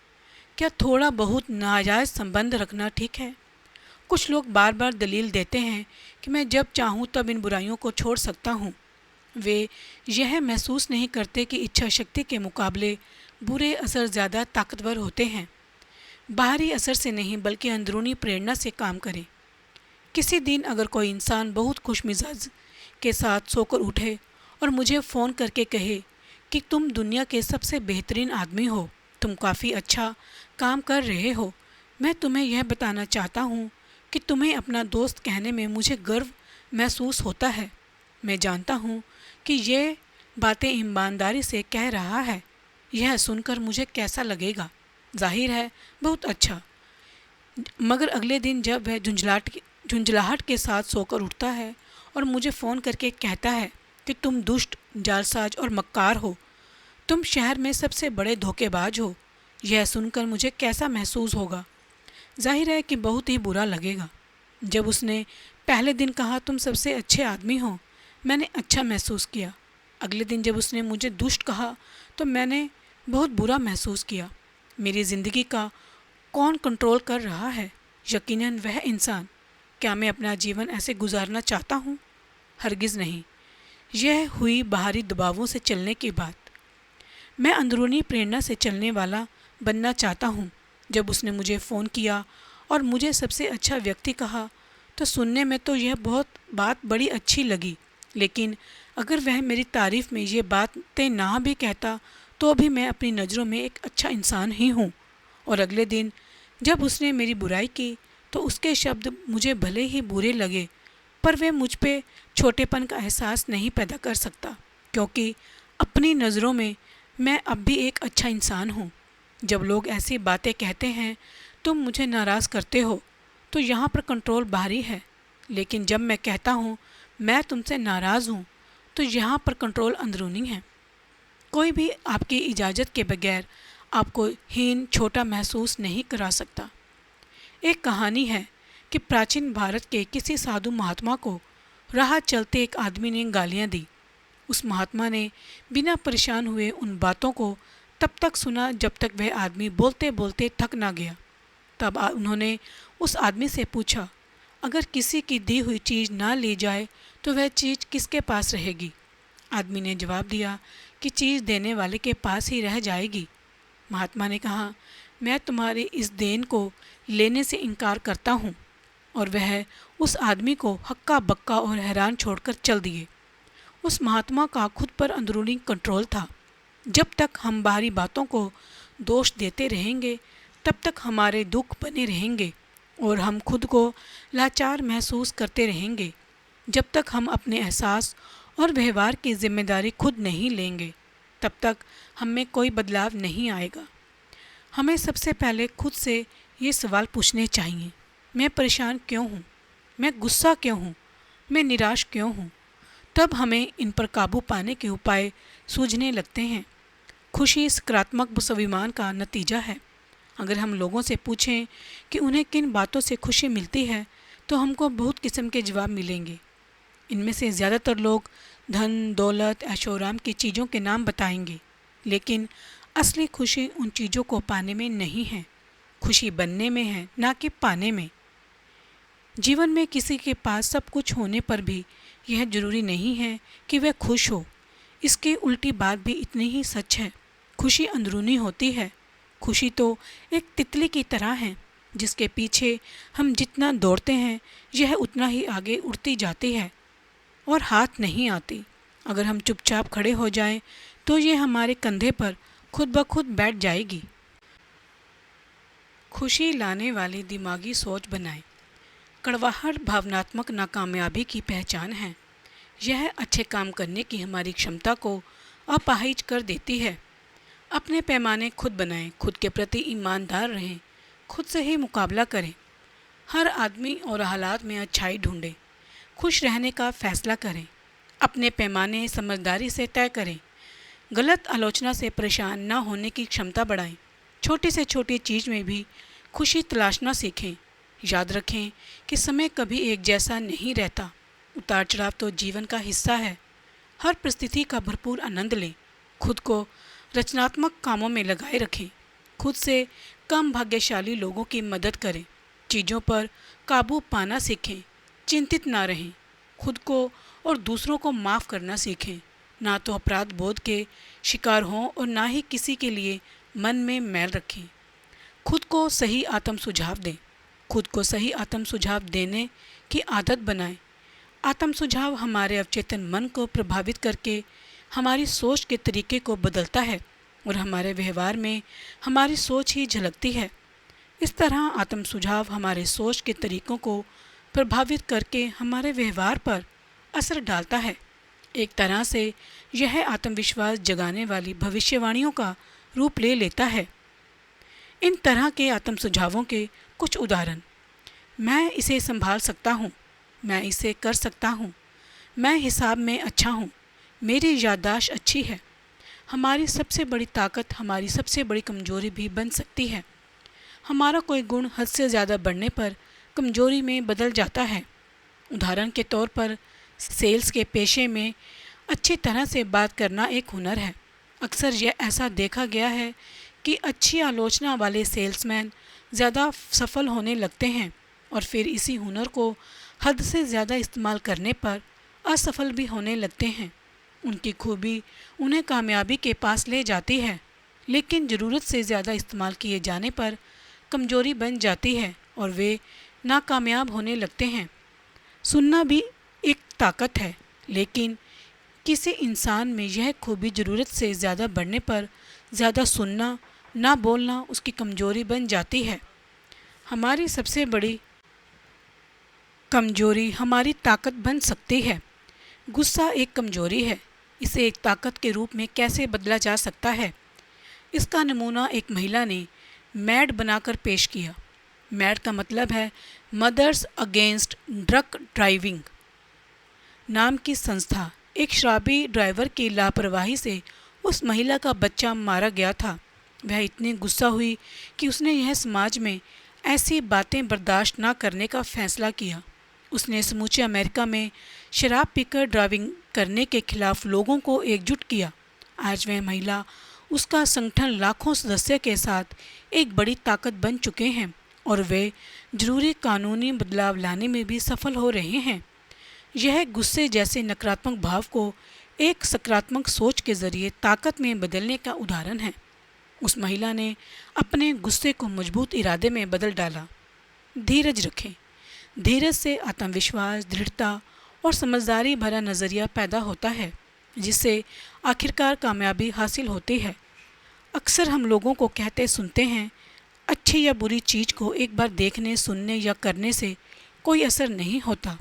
क्या थोड़ा बहुत नाजायज़ संबंध रखना ठीक है? कुछ लोग बार बार दलील देते हैं कि मैं जब चाहूँ तब इन बुराइयों को छोड़ सकता हूँ। वे यह महसूस नहीं करते कि इच्छा शक्ति के मुकाबले बुरे असर ज़्यादा ताकतवर होते हैं। बाहरी असर से नहीं बल्कि अंदरूनी प्रेरणा से काम करें। किसी दिन अगर कोई इंसान बहुत खुश मिजाज के साथ सोकर उठे और मुझे फ़ोन करके कहे कि तुम दुनिया के सबसे बेहतरीन आदमी हो, तुम काफ़ी अच्छा काम कर रहे हो, मैं तुम्हें यह बताना चाहता हूँ कि तुम्हें अपना दोस्त कहने में मुझे गर्व महसूस होता है। मैं जानता हूँ कि ये बातें ईमानदारी से कह रहा है। यह सुनकर मुझे कैसा लगेगा? जाहिर है बहुत अच्छा। मगर अगले दिन जब वह झुंझलाहट के साथ सोकर उठता है और मुझे फ़ोन करके कहता है कि तुम दुष्ट, जालसाज और मक्कार हो, तुम शहर में सबसे बड़े धोखेबाज हो, यह सुनकर मुझे कैसा महसूस होगा? जाहिर है कि बहुत ही बुरा लगेगा। जब उसने पहले दिन कहा तुम सबसे अच्छे आदमी हो, मैंने अच्छा महसूस किया। अगले दिन जब उसने मुझे दुष्ट कहा तो मैंने बहुत बुरा महसूस किया। मेरी ज़िंदगी का कौन कंट्रोल कर रहा है? यकीनन वह इंसान। क्या मैं अपना जीवन ऐसे गुजारना चाहता हूँ? हरगिज़ नहीं। यह हुई बाहरी दबावों से चलने की बात। मैं अंदरूनी प्रेरणा से चलने वाला बनना चाहता हूँ। जब उसने मुझे फ़ोन किया और मुझे सबसे अच्छा व्यक्ति कहा तो सुनने में तो यह बात बड़ी अच्छी लगी, लेकिन अगर वह मेरी तारीफ़ में ये बातें ना भी कहता तो भी मैं अपनी नज़रों में एक अच्छा इंसान ही हूँ। और अगले दिन जब उसने मेरी बुराई की तो उसके शब्द मुझे भले ही बुरे लगे, पर वे मुझ पे छोटेपन का एहसास नहीं पैदा कर सकता, क्योंकि अपनी नज़रों में मैं अब भी एक अच्छा इंसान हूँ। जब लोग ऐसी बातें कहते हैं तुम मुझे नाराज़ करते हो, तो यहाँ पर कंट्रोल बाहरी है। लेकिन जब मैं कहता हूँ मैं तुमसे नाराज़ हूँ, तो यहाँ पर कंट्रोल अंदरूनी है। कोई भी आपकी इजाज़त के बगैर आपको हीन, छोटा महसूस नहीं करा सकता। एक कहानी है कि प्राचीन भारत के किसी साधु महात्मा को राह चलते एक आदमी ने गालियाँ दी। उस महात्मा ने बिना परेशान हुए उन बातों को तब तक सुना जब तक वह आदमी बोलते बोलते थक ना गया। तब उन्होंने उस आदमी से पूछा, अगर किसी की दी हुई चीज़ ना ली जाए तो वह चीज़ किसके पास रहेगी? आदमी ने जवाब दिया कि चीज़ देने वाले के पास ही रह जाएगी। महात्मा ने कहा, मैं तुम्हारी इस देन को लेने से इनकार करता हूँ। और वह उस आदमी को हक्का बक्का और हैरान छोड़कर चल दिए। उस महात्मा का खुद पर अंदरूनी कंट्रोल था। जब तक हम बाहरी बातों को दोष देते रहेंगे तब तक हमारे दुख बने रहेंगे और हम खुद को लाचार महसूस करते रहेंगे जब तक हम अपने एहसास और व्यवहार की जिम्मेदारी खुद नहीं लेंगे। तब तक हम में कोई बदलाव नहीं आएगा। हमें सबसे पहले खुद से ये सवाल पूछने चाहिए, मैं परेशान क्यों हूँ, मैं गुस्सा क्यों हूँ, मैं निराश क्यों हूँ। तब हमें इन पर काबू पाने के उपाय सूझने लगते हैं। खुशी सकारात्मक स्वाभिमान का नतीजा है। अगर हम लोगों से पूछें कि उन्हें किन बातों से खुशी मिलती है तो हमको बहुत किस्म के जवाब मिलेंगे। इनमें से ज़्यादातर लोग धन, दौलत, ऐशो-आराम की चीज़ों के नाम बताएंगे, लेकिन असली खुशी उन चीज़ों को पाने में नहीं है। खुशी बनने में है, ना कि पाने में। जीवन में किसी के पास सब कुछ होने पर भी यह जरूरी नहीं है कि वह खुश हो। इसकी उल्टी बात भी इतनी ही सच है। खुशी अंदरूनी होती है। खुशी तो एक तितली की तरह है जिसके पीछे हम जितना दौड़ते हैं यह उतना ही आगे उड़ती जाती है और हाथ नहीं आती। अगर हम चुपचाप खड़े हो जाएं तो ये हमारे कंधे पर खुद ब खुद बैठ जाएगी। खुशी लाने वाली दिमागी सोच बनाएं। कड़वाहट भावनात्मक नाकामयाबी की पहचान है। यह अच्छे काम करने की हमारी क्षमता को अपाहिज कर देती है। अपने पैमाने खुद बनाएं, खुद के प्रति ईमानदार रहें, खुद से ही मुकाबला करें। हर आदमी और हालात में अच्छाई ढूंढें, खुश रहने का फैसला करें। अपने पैमाने समझदारी से तय करें। गलत आलोचना से परेशान न होने की क्षमता बढ़ाएं। छोटी से छोटी चीज़ में भी खुशी तलाशना सीखें। याद रखें कि समय कभी एक जैसा नहीं रहता। उतार चढ़ाव तो जीवन का हिस्सा है। हर परिस्थिति का भरपूर आनंद लें। खुद को रचनात्मक कामों में लगाए रखें। खुद से कम भाग्यशाली लोगों की मदद करें। चीज़ों पर काबू पाना सीखें। चिंतित ना रहें। खुद को और दूसरों को माफ़ करना सीखें। ना तो अपराध बोध के शिकार हों और ना ही किसी के लिए मन में मैल रखें। खुद को सही आत्म सुझाव दें। खुद को सही आत्म सुझाव देने की आदत बनाएं। आत्म सुझाव हमारे अवचेतन मन को प्रभावित करके हमारी सोच के तरीके को बदलता है और हमारे व्यवहार में हमारी सोच ही झलकती है। इस तरह आत्म सुझाव हमारे सोच के तरीकों को प्रभावित करके हमारे व्यवहार पर असर डालता है। एक तरह से यह आत्मविश्वास जगाने वाली भविष्यवाणियों का रूप ले लेता है। इन तरह के आत्म सुझावों के कुछ उदाहरण: मैं इसे संभाल सकता हूँ, मैं इसे कर सकता हूँ, मैं हिसाब में अच्छा हूँ, मेरी याददाश्त अच्छी है। हमारी सबसे बड़ी ताकत हमारी सबसे बड़ी कमजोरी भी बन सकती है। हमारा कोई गुण हद से ज़्यादा बढ़ने पर कमजोरी में बदल जाता है। उदाहरण के तौर पर सेल्स के पेशे में अच्छी तरह से बात करना एक हुनर है। अक्सर यह ऐसा देखा गया है कि अच्छी आलोचना वाले सेल्समैन ज़्यादा सफल होने लगते हैं और फिर इसी हुनर को हद से ज़्यादा इस्तेमाल करने पर असफल भी होने लगते हैं। उनकी खूबी उन्हें कामयाबी के पास ले जाती है, लेकिन ज़रूरत से ज़्यादा इस्तेमाल किए जाने पर कमजोरी बन जाती है और वे नाकामयाब होने लगते हैं। सुनना भी एक ताकत है, लेकिन किसी इंसान में यह खूबी ज़रूरत से ज़्यादा बढ़ने पर ज़्यादा सुनना, ना बोलना उसकी कमजोरी बन जाती है। हमारी सबसे बड़ी कमजोरी हमारी ताकत बन सकती है। गुस्सा एक कमजोरी है। इसे एक ताकत के रूप में कैसे बदला जा सकता है? इसका नमूना एक महिला ने मैड बनाकर पेश किया। मैड का मतलब है मदर्स अगेंस्ट ड्रग ड्राइविंग नाम की संस्था। एक शराबी ड्राइवर की लापरवाही से उस महिला का बच्चा मारा गया था। वह इतनी गुस्सा हुई कि उसने यह समाज में ऐसी बातें बर्दाश्त न करने का फैसला किया। उसने समूचे अमेरिका में शराब पीकर ड्राइविंग करने के खिलाफ लोगों को एकजुट किया। आज वह महिला, उसका संगठन लाखों सदस्य के साथ एक बड़ी ताकत बन चुके हैं और वे जरूरी कानूनी बदलाव लाने में भी सफल हो रहे हैं। यह गुस्से जैसे नकारात्मक भाव को एक सकारात्मक सोच के जरिए ताकत में बदलने का उदाहरण है। उस महिला ने अपने गुस्से को मजबूत इरादे में बदल डाला। धीरज रखें। धीरज से आत्मविश्वास, दृढ़ता और समझदारी भरा नज़रिया पैदा होता है, जिससे आखिरकार कामयाबी हासिल होती है। अक्सर हम लोगों को कहते सुनते हैं, अच्छी या बुरी चीज़ को एक बार देखने, सुनने या करने से कोई असर नहीं होता,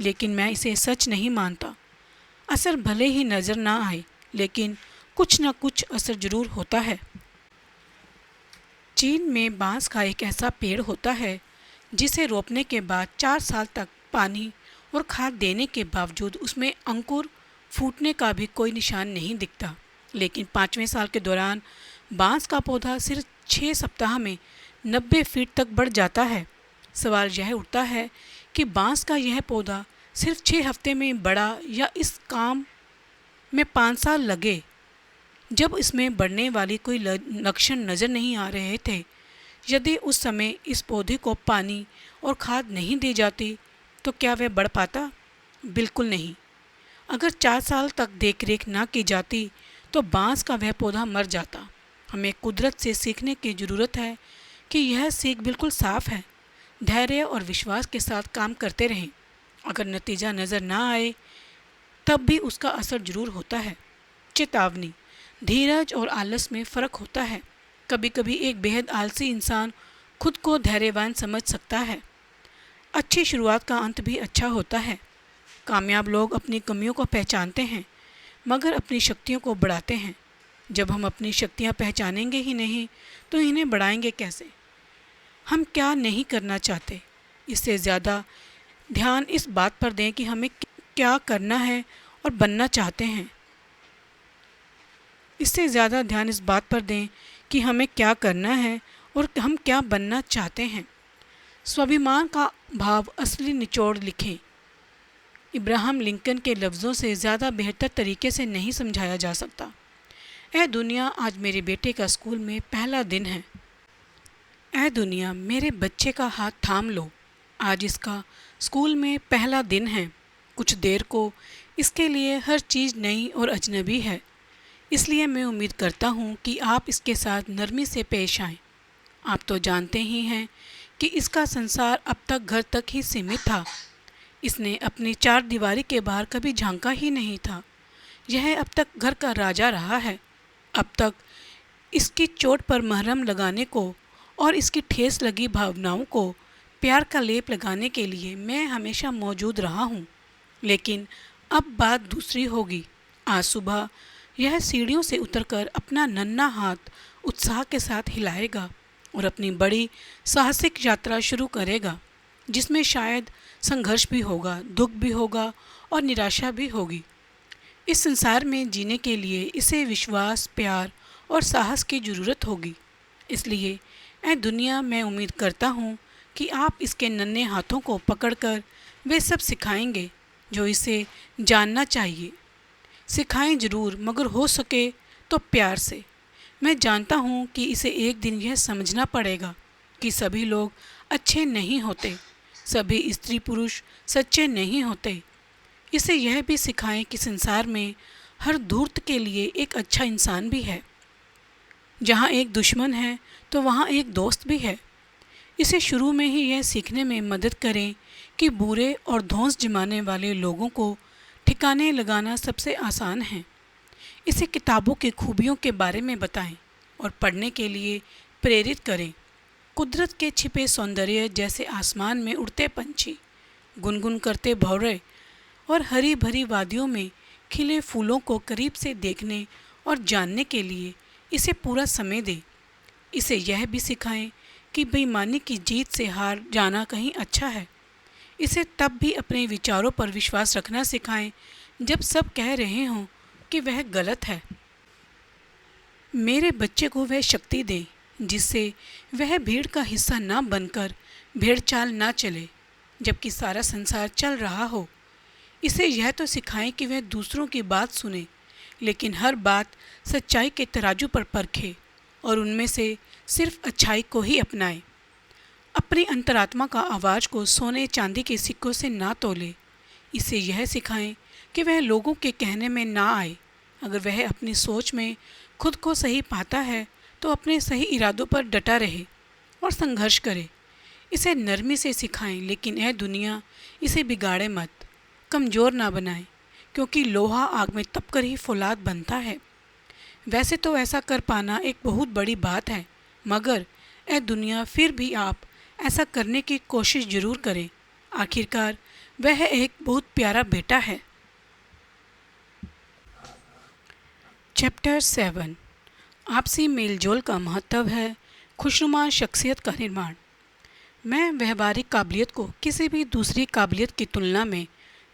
लेकिन मैं इसे सच नहीं मानता। असर भले ही नज़र ना आए, लेकिन कुछ न कुछ असर ज़रूर होता है। चीन में बांस का एक ऐसा पेड़ होता है जिसे रोपने के बाद 4 साल तक पानी और खाद देने के बावजूद उसमें अंकुर फूटने का भी कोई निशान नहीं दिखता। लेकिन 5वें साल के दौरान बांस का पौधा सिर्फ 6 सप्ताह में 90 फीट तक बढ़ जाता है। सवाल यह उठता है कि बांस का यह पौधा सिर्फ 6 हफ्ते में बढ़ा या इस काम में 5 साल लगे, जब इसमें बढ़ने वाली कोई लक्षण नज़र नहीं आ रहे थे। यदि उस समय इस पौधे को पानी और खाद नहीं दी जाती तो क्या वह बढ़ पाता? बिल्कुल नहीं। अगर 4 साल तक देखरेख ना की जाती तो बांस का वह पौधा मर जाता। हमें कुदरत से सीखने की ज़रूरत है कि यह सीख बिल्कुल साफ है। धैर्य और विश्वास के साथ काम करते रहें। अगर नतीजा नज़र ना आए तब भी उसका असर ज़रूर होता है। चेतावनी: धीरज और आलस में फ़र्क होता है। कभी कभी एक बेहद आलसी इंसान खुद को धैर्यवान समझ सकता है। अच्छी शुरुआत का अंत भी अच्छा होता है। कामयाब लोग अपनी कमियों को पहचानते हैं मगर अपनी शक्तियों को बढ़ाते हैं। जब हम अपनी शक्तियाँ पहचानेंगे ही नहीं तो इन्हें बढ़ाएंगे कैसे? हम क्या नहीं करना चाहते, इससे ज़्यादा ध्यान इस बात पर दें कि हमें क्या करना है और बनना चाहते हैं। इससे ज़्यादा ध्यान इस बात पर दें कि हमें क्या करना है और हम क्या बनना चाहते हैं। स्वाभिमान का भाव असली निचोड़ लिखें। इब्राहम लिंकन के लफ्ज़ों से ज़्यादा बेहतर तरीके से नहीं समझाया जा सकता। ऐ दुनिया, आज मेरे बेटे का स्कूल में पहला दिन है। ऐ दुनिया, मेरे बच्चे का हाथ थाम लो। आज इसका स्कूल में पहला दिन है। कुछ देर को इसके लिए हर चीज़ नई और अजनबी है, इसलिए मैं उम्मीद करता हूँ कि आप इसके साथ नरमी से पेश आएँ। आप तो जानते ही हैं कि इसका संसार अब तक घर तक ही सीमित था। इसने अपनी 4 दीवारी के बाहर कभी झांका ही नहीं था। यह अब तक घर का राजा रहा है। अब तक इसकी चोट पर मरहम लगाने को और इसकी ठेस लगी भावनाओं को प्यार का लेप लगाने के लिए मैं हमेशा मौजूद रहा हूँ। लेकिन अब बात दूसरी होगी। आज सुबह यह सीढ़ियों से उतरकर अपना नन्हा हाथ उत्साह के साथ हिलाएगा और अपनी बड़ी साहसिक यात्रा शुरू करेगा, जिसमें शायद संघर्ष भी होगा, दुख भी होगा और निराशा भी होगी। इस संसार में जीने के लिए इसे विश्वास, प्यार और साहस की ज़रूरत होगी। इसलिए ऐ दुनिया, मैं उम्मीद करता हूँ कि आप इसके नन्हे हाथों को पकड़कर वे सब सिखाएंगे जो इसे जानना चाहिए। सिखाएं ज़रूर, मगर हो सके तो प्यार से। मैं जानता हूँ कि इसे एक दिन यह समझना पड़ेगा कि सभी लोग अच्छे नहीं होते, सभी स्त्री पुरुष सच्चे नहीं होते। इसे यह भी सिखाएं कि संसार में हर धूर्त के लिए एक अच्छा इंसान भी है। जहाँ एक दुश्मन है तो वहाँ एक दोस्त भी है। इसे शुरू में ही यह सीखने में मदद करें कि बुरे और धौंस जमाने वाले लोगों को ठिकाने लगाना सबसे आसान है। इसे किताबों की खूबियों के बारे में बताएं और पढ़ने के लिए प्रेरित करें। कुदरत के छिपे सौंदर्य जैसे आसमान में उड़ते पंछी, गुनगुन करते भौरे और हरी भरी वादियों में खिले फूलों को करीब से देखने और जानने के लिए इसे पूरा समय दें। इसे यह भी सिखाएं कि बेईमानी की जीत से हार जाना कहीं अच्छा है। इसे तब भी अपने विचारों पर विश्वास रखना सिखाएं जब सब कह रहे हों कि वह गलत है। मेरे बच्चे को वह शक्ति दें जिससे वह भीड़ का हिस्सा ना बनकर भेड़ चाल ना चले जबकि सारा संसार चल रहा हो। इसे यह तो सिखाएं कि वह दूसरों की बात सुने, लेकिन हर बात सच्चाई के तराजू पर परखे और उनमें से सिर्फ अच्छाई को ही अपनाए। अपनी अंतरात्मा का आवाज़ को सोने चांदी के सिक्कों से ना तोले। इसे यह सिखाएं कि वह लोगों के कहने में ना आए। अगर वह अपनी सोच में खुद को सही पाता है तो अपने सही इरादों पर डटा रहे और संघर्ष करे। इसे नरमी से सिखाएं, लेकिन यह दुनिया इसे बिगाड़े मत, कमज़ोर ना बनाए, क्योंकि लोहा आग में तपकर ही फौलाद बनता है। वैसे तो ऐसा कर पाना एक बहुत बड़ी बात है, मगर ए दुनिया, फिर भी आप ऐसा करने की कोशिश ज़रूर करें। आखिरकार वह एक बहुत प्यारा बेटा है। चैप्टर 7, आपसी मेलजोल का महत्व है खुशनुमा शख्सियत का निर्माण। मैं व्यवहारिक काबिलियत को किसी भी दूसरी काबिलियत की तुलना में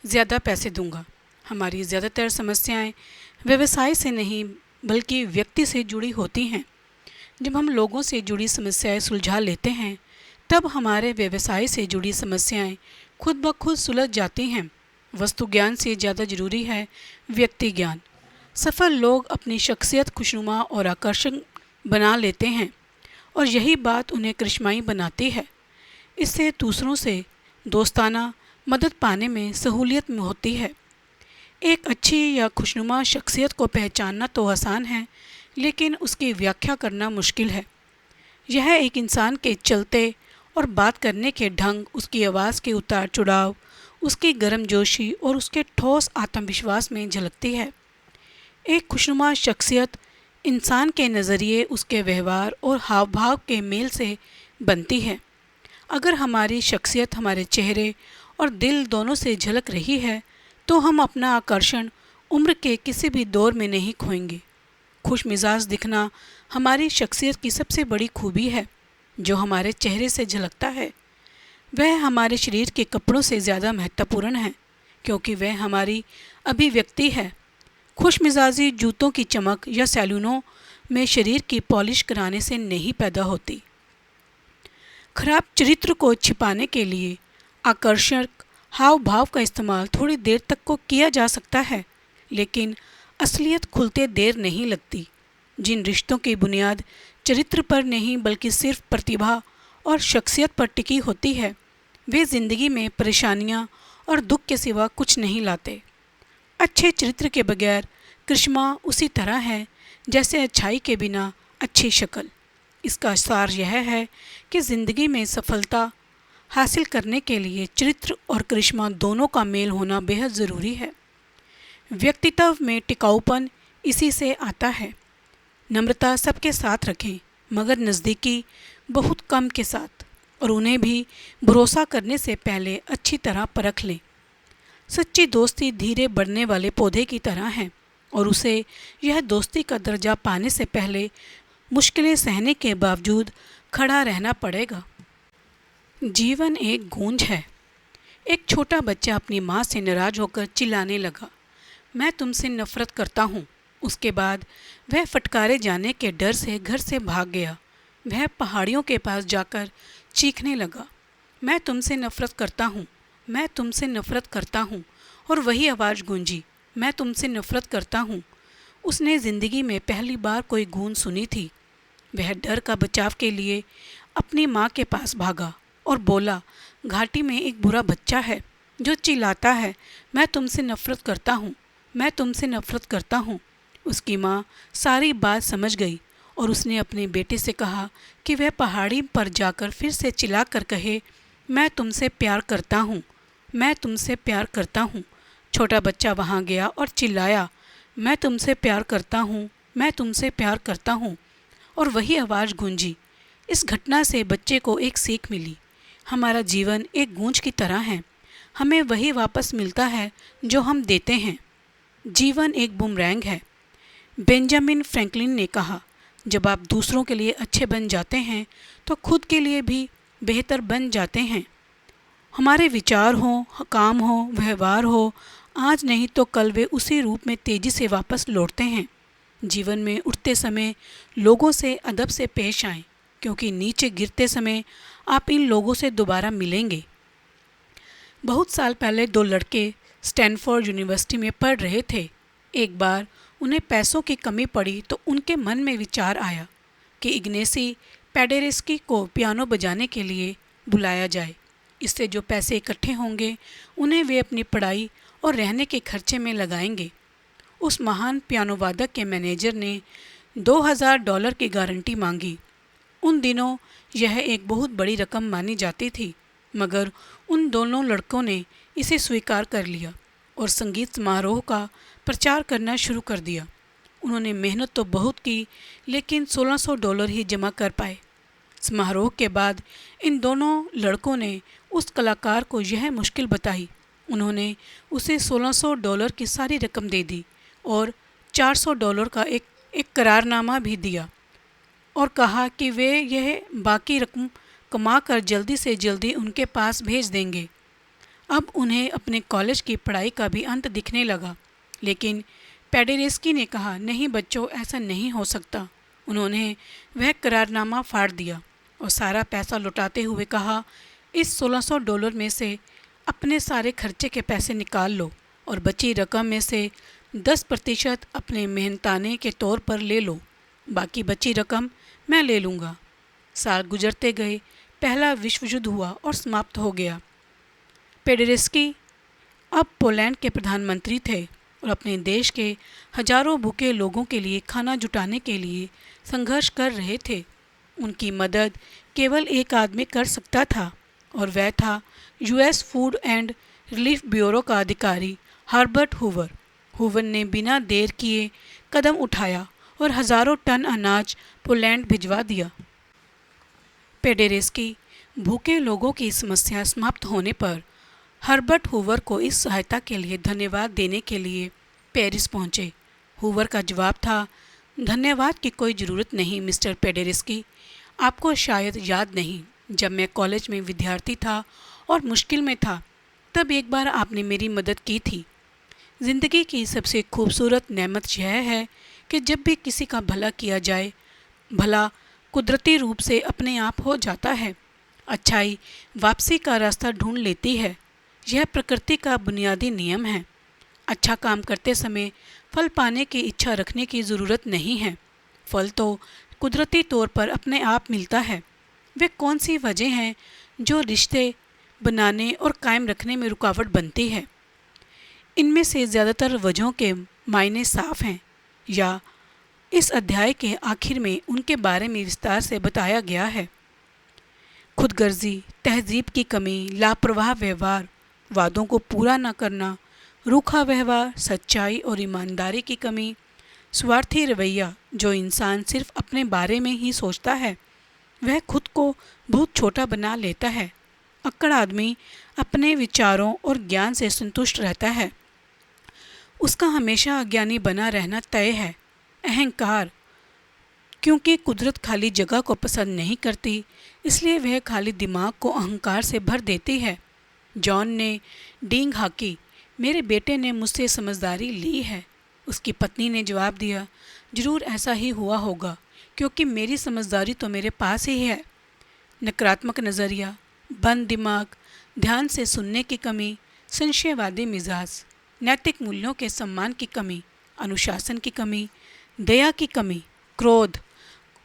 ज़्यादा पैसे दूंगा। हमारी ज़्यादातर समस्याएं व्यवसाय से नहीं बल्कि व्यक्ति से जुड़ी होती हैं। जब हम लोगों से जुड़ी समस्याएं सुलझा लेते हैं, तब हमारे व्यवसाय से जुड़ी समस्याएं खुद ब खुद सुलझ जाती हैं। वस्तु ज्ञान से ज़्यादा ज़रूरी है व्यक्ति ज्ञान। सफल लोग अपनी शख्सियत खुशनुमा और आकर्षक बना लेते हैं और यही बात उन्हें करिश्माई बनाती है। इससे दूसरों से दोस्ताना मदद पाने में सहूलियत होती है। एक अच्छी या खुशनुमा शख्सियत को पहचानना तो आसान है, लेकिन उसकी व्याख्या करना मुश्किल है। यह एक इंसान के चलते और बात करने के ढंग, उसकी आवाज़ के उतार चढ़ाव, उसकी गर्मजोशी और उसके ठोस आत्मविश्वास में झलकती है। एक खुशनुमा शख्सियत इंसान के नज़रिए, उसके व्यवहार और हाव भाव के मेल से बनती है। अगर हमारी शख्सियत हमारे चेहरे और दिल दोनों से झलक रही है, तो हम अपना आकर्षण उम्र के किसी भी दौर में नहीं खोएंगे। खुश मिजाज दिखना हमारी शख्सियत की सबसे बड़ी खूबी है। जो हमारे चेहरे से झलकता है वह हमारे शरीर के कपड़ों से ज़्यादा महत्वपूर्ण है, क्योंकि वह हमारी अभिव्यक्ति है। खुश मिजाजी जूतों की चमक या सैलूनों में शरीर की पॉलिश कराने से नहीं पैदा होती। खराब चरित्र को छिपाने के लिए आकर्षक हाव भाव का इस्तेमाल थोड़ी देर तक को किया जा सकता है, लेकिन असलियत खुलते देर नहीं लगती। जिन रिश्तों की बुनियाद चरित्र पर नहीं बल्कि सिर्फ प्रतिभा और शख्सियत पर टिकी होती है, वे ज़िंदगी में परेशानियां और दुख के सिवा कुछ नहीं लाते। अच्छे चरित्र के बगैर करिश्मा उसी तरह है जैसे अच्छाई के बिना अच्छी शक्ल। इसका सार यह है कि ज़िंदगी में सफलता हासिल करने के लिए चरित्र और करिश्मा दोनों का मेल होना बेहद ज़रूरी है। व्यक्तित्व में टिकाऊपन इसी से आता है। नम्रता सबके साथ रखें, मगर नज़दीकी बहुत कम के साथ, और उन्हें भी भरोसा करने से पहले अच्छी तरह परख लें। सच्ची दोस्ती धीरे बढ़ने वाले पौधे की तरह है और उसे यह दोस्ती का दर्जा पाने से पहले मुश्किलें सहने के बावजूद खड़ा रहना पड़ेगा। जीवन एक गूंज है। एक छोटा बच्चा अपनी माँ से नाराज होकर चिल्लाने लगा, मैं तुमसे नफरत करता हूँ। उसके बाद वह फटकारे जाने के डर से घर से भाग गया। वह पहाड़ियों के पास जाकर चीखने लगा, मैं तुमसे नफरत करता हूँ, मैं तुमसे नफरत करता हूँ। और वही आवाज़ गूंजी, मैं तुमसे नफरत करता हूँ। उसने ज़िंदगी में पहली बार कोई गूंज सुनी थी। वह डर का बचाव के लिए अपनी माँ के पास भागा और बोला, घाटी में एक बुरा बच्चा है जो चिल्लाता है, मैं तुमसे नफरत करता हूँ, मैं तुमसे नफरत करता हूँ। उसकी माँ सारी बात समझ गई और उसने अपने बेटे से कहा कि वह पहाड़ी पर जाकर फिर से चिल्लाकर कहे, मैं तुमसे प्यार करता हूँ, मैं तुमसे प्यार करता हूँ। छोटा बच्चा वहाँ गया और चिल्लाया, मैं तुमसे प्यार करता हूँ, मैं तुमसे प्यार करता हूँ। और वही आवाज़ गूंजी। इस घटना से बच्चे को एक सीख मिली, हमारा जीवन एक गूंज की तरह है, हमें वही वापस मिलता है जो हम देते हैं। जीवन एक बुमरैंग है। बेंजामिन फ्रैंकलिन ने कहा, जब आप दूसरों के लिए अच्छे बन जाते हैं तो खुद के लिए भी बेहतर बन जाते हैं। हमारे विचार हो, काम हो, व्यवहार हो, आज नहीं तो कल वे उसी रूप में तेज़ी से वापस लौटते हैं। जीवन में उठते समय लोगों से अदब से पेश आएं, क्योंकि नीचे गिरते समय आप इन लोगों से दोबारा मिलेंगे। बहुत साल पहले दो लड़के स्टैनफोर्ड यूनिवर्सिटी में पढ़ रहे थे। एक बार उन्हें पैसों की कमी पड़ी तो उनके मन में विचार आया कि इग्नेसी पेडेरेस्की को पियानो बजाने के लिए बुलाया जाए। इससे जो पैसे इकट्ठे होंगे उन्हें वे अपनी पढ़ाई और रहने के खर्चे में लगाएंगे। उस महान पियानो वादक के मैनेजर ने $2000 की गारंटी मांगी। उन दिनों यह एक बहुत बड़ी रकम मानी जाती थी, मगर उन दोनों लड़कों ने इसे स्वीकार कर लिया और संगीत समारोह का प्रचार करना शुरू कर दिया। उन्होंने मेहनत तो बहुत की, लेकिन $1600 ही जमा कर पाए। समारोह के बाद इन दोनों लड़कों ने उस कलाकार को यह मुश्किल बताई। उन्होंने उसे $1600 की सारी रकम दे दी और $400 का एक करारनामा भी दिया और कहा कि वे यह बाकी रकम कमाकर जल्दी से जल्दी उनके पास भेज देंगे। अब उन्हें अपने कॉलेज की पढ़ाई का भी अंत दिखने लगा, लेकिन पेडेरेस्की ने कहा, नहीं बच्चों, ऐसा नहीं हो सकता। उन्होंने वह करारनामा फाड़ दिया और सारा पैसा लौटाते हुए कहा, इस $1600 में से अपने सारे खर्चे के पैसे निकाल लो और बची रकम में से 10% अपने मेहनताने के तौर पर ले लो, बाकी बची रकम मैं ले लूँगा। साल गुजरते गए, पहला विश्व युद्ध हुआ और समाप्त हो गया। पेडेरेस्की अब पोलैंड के प्रधानमंत्री थे और अपने देश के हजारों भूखे लोगों के लिए खाना जुटाने के लिए संघर्ष कर रहे थे। उनकी मदद केवल एक आदमी कर सकता था और वह था US food and relief bureau का अधिकारी हर्बर्ट हूवर। हूवर ने बिना देर किए कदम उठाया और हजारों टन अनाज पोलैंड भिजवा दिया। पेडेरेस्की भूखे लोगों की समस्या समाप्त होने पर हर्बर्ट हूवर को इस सहायता के लिए धन्यवाद देने के लिए पेरिस पहुंचे। हूवर का जवाब था, धन्यवाद की कोई ज़रूरत नहीं मिस्टर पेडेरेस्की। आपको शायद याद नहीं, जब मैं कॉलेज में विद्यार्थी था और मुश्किल में था, तब एक बार आपने मेरी मदद की थी। ज़िंदगी की सबसे खूबसूरत नेमत यह है कि जब भी किसी का भला किया जाए, भला कुदरती रूप से अपने आप हो जाता है। अच्छाई वापसी का रास्ता ढूंढ लेती है। यह प्रकृति का बुनियादी नियम है। अच्छा काम करते समय फल पाने की इच्छा रखने की ज़रूरत नहीं है। फल तो कुदरती तौर पर अपने आप मिलता है। वे कौन सी वजह हैं जो रिश्ते बनाने और कायम रखने में रुकावट बनती है? इनमें से ज़्यादातर वजहों के मायने साफ हैं, या इस अध्याय के आखिर में उनके बारे में विस्तार से बताया गया है। खुदगर्जी, तहजीब की कमी, लापरवाह व्यवहार, वादों को पूरा न करना, रूखा व्यवहार, सच्चाई और ईमानदारी की कमी, स्वार्थी रवैया, जो इंसान सिर्फ अपने बारे में ही सोचता है, वह खुद को बहुत छोटा बना लेता है। अक्कड़ आदमी अपने विचारों और ज्ञान से संतुष्ट रहता है। उसका हमेशा अज्ञानी बना रहना तय है। अहंकार, क्योंकि कुदरत खाली जगह को पसंद नहीं करती, इसलिए वह खाली दिमाग को अहंकार से भर देती है। जॉन ने डींग हाकी, मेरे बेटे ने मुझसे समझदारी ली है। उसकी पत्नी ने जवाब दिया, जरूर ऐसा ही हुआ होगा, क्योंकि मेरी समझदारी तो मेरे पास ही है। नकारात्मक नज़रिया, बंद दिमाग, ध्यान से सुनने की कमी, संशयवादी मिजाज, नैतिक मूल्यों के सम्मान की कमी, अनुशासन की कमी, दया की कमी, क्रोध,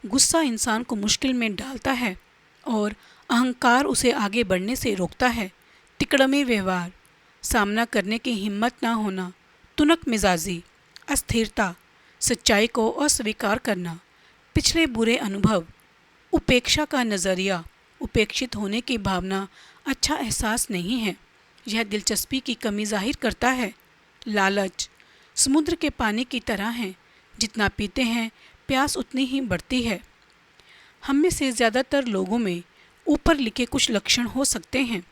गुस्सा इंसान को मुश्किल में डालता है और अहंकार उसे आगे बढ़ने से रोकता है। तिकड़मी व्यवहार, सामना करने की हिम्मत ना होना, तुनक मिजाजी, अस्थिरता, सच्चाई को अस्वीकार करना, पिछले बुरे अनुभव, उपेक्षा का नज़रिया, उपेक्षित होने की भावना अच्छा एहसास नहीं है, यह दिलचस्पी की कमी जाहिर करता है। लालच, समुद्र के पानी की तरह है, जितना पीते हैं प्यास उतनी ही बढ़ती है। हम में से ज़्यादातर लोगों में ऊपर लिखे कुछ लक्षण हो सकते हैं।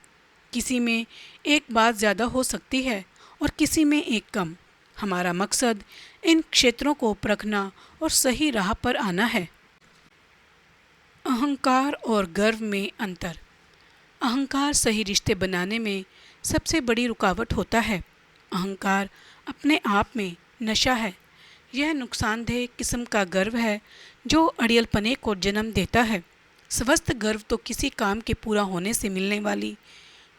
किसी में एक बात ज़्यादा हो सकती है और किसी में एक कम। हमारा मकसद इन क्षेत्रों को परखना और सही राह पर आना है। अहंकार और गर्व में अंतर। अहंकार सही रिश्ते बनाने में सबसे बड़ी रुकावट होता है। अहंकार अपने आप में नशा है। यह नुकसानदेह किस्म का गर्व है जो अड़ियलपने को जन्म देता है। स्वस्थ गर्व तो किसी काम के पूरा होने से मिलने वाली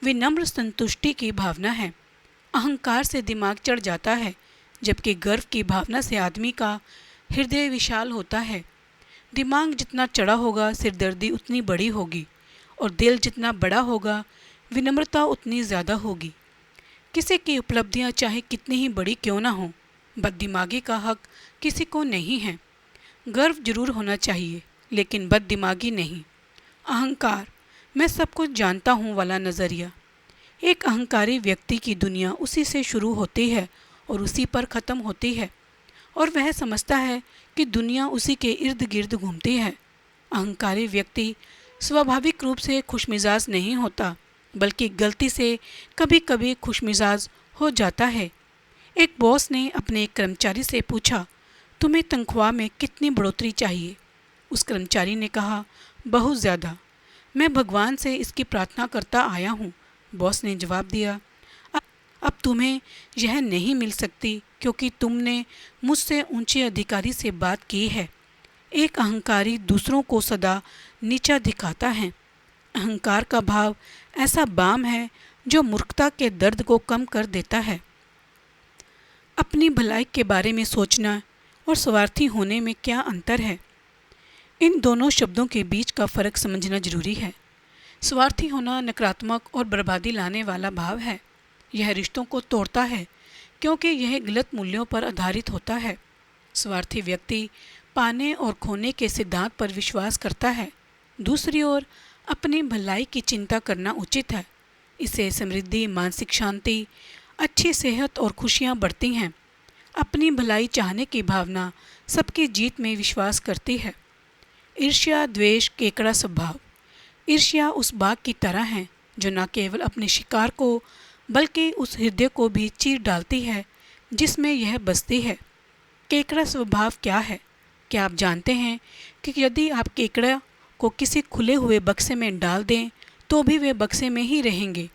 विनम्र संतुष्टि की भावना है। अहंकार से दिमाग चढ़ जाता है, जबकि गर्व की भावना से आदमी का हृदय विशाल होता है। दिमाग जितना चढ़ा होगा, सिरदर्दी उतनी बड़ी होगी, और दिल जितना बड़ा होगा, विनम्रता उतनी ज़्यादा होगी। किसी की उपलब्धियां चाहे कितनी ही बड़ी क्यों ना हो, बददिमागी का हक किसी को नहीं है। गर्व जरूर होना चाहिए, लेकिन बददिमागी नहीं। अहंकार, मैं सब कुछ जानता हूँ वाला नज़रिया। एक अहंकारी व्यक्ति की दुनिया उसी से शुरू होती है और उसी पर ख़त्म होती है, और वह समझता है कि दुनिया उसी के इर्द गिर्द घूमती है। अहंकारी व्यक्ति स्वाभाविक रूप से खुशमिजाज नहीं होता, बल्कि गलती से कभी कभी खुशमिजाज हो जाता है। एक बॉस ने अपने एक कर्मचारी से पूछा, तुम्हें तनख्वाह में कितनी बढ़ोतरी चाहिए? उस कर्मचारी ने कहा, बहुत ज़्यादा। मैं भगवान से इसकी प्रार्थना करता आया हूँ। बॉस ने जवाब दिया, "अब अब तुम्हें यह नहीं मिल सकती क्योंकि तुमने मुझसे ऊंचे अधिकारी से बात की है। एक अहंकारी दूसरों को सदा नीचा दिखाता है। अहंकार का भाव ऐसा बाम है जो मूर्खता के दर्द को कम कर देता है। अपनी भलाई के बारे में सोचना और स्वार्थी होने में क्या अंतर है? इन दोनों शब्दों के बीच का फ़र्क समझना जरूरी है। स्वार्थी होना नकारात्मक और बर्बादी लाने वाला भाव है। यह रिश्तों को तोड़ता है क्योंकि यह गलत मूल्यों पर आधारित होता है। स्वार्थी व्यक्ति पाने और खोने के सिद्धांत पर विश्वास करता है। दूसरी ओर अपनी भलाई की चिंता करना उचित है। इससे समृद्धि, मानसिक शांति, अच्छी सेहत और खुशियाँ बढ़ती हैं। अपनी भलाई चाहने की भावना सबकी जीत में विश्वास करती है। ईर्ष्या, द्वेष, केकड़ा स्वभाव। ईर्ष्या उस बाघ की तरह है जो न केवल अपने शिकार को बल्कि उस हृदय को भी चीर डालती है जिसमें यह बसती है। केकड़ा स्वभाव क्या है? क्या आप जानते हैं कि यदि आप केकड़ा को किसी खुले हुए बक्से में डाल दें तो भी वे बक्से में ही रहेंगे।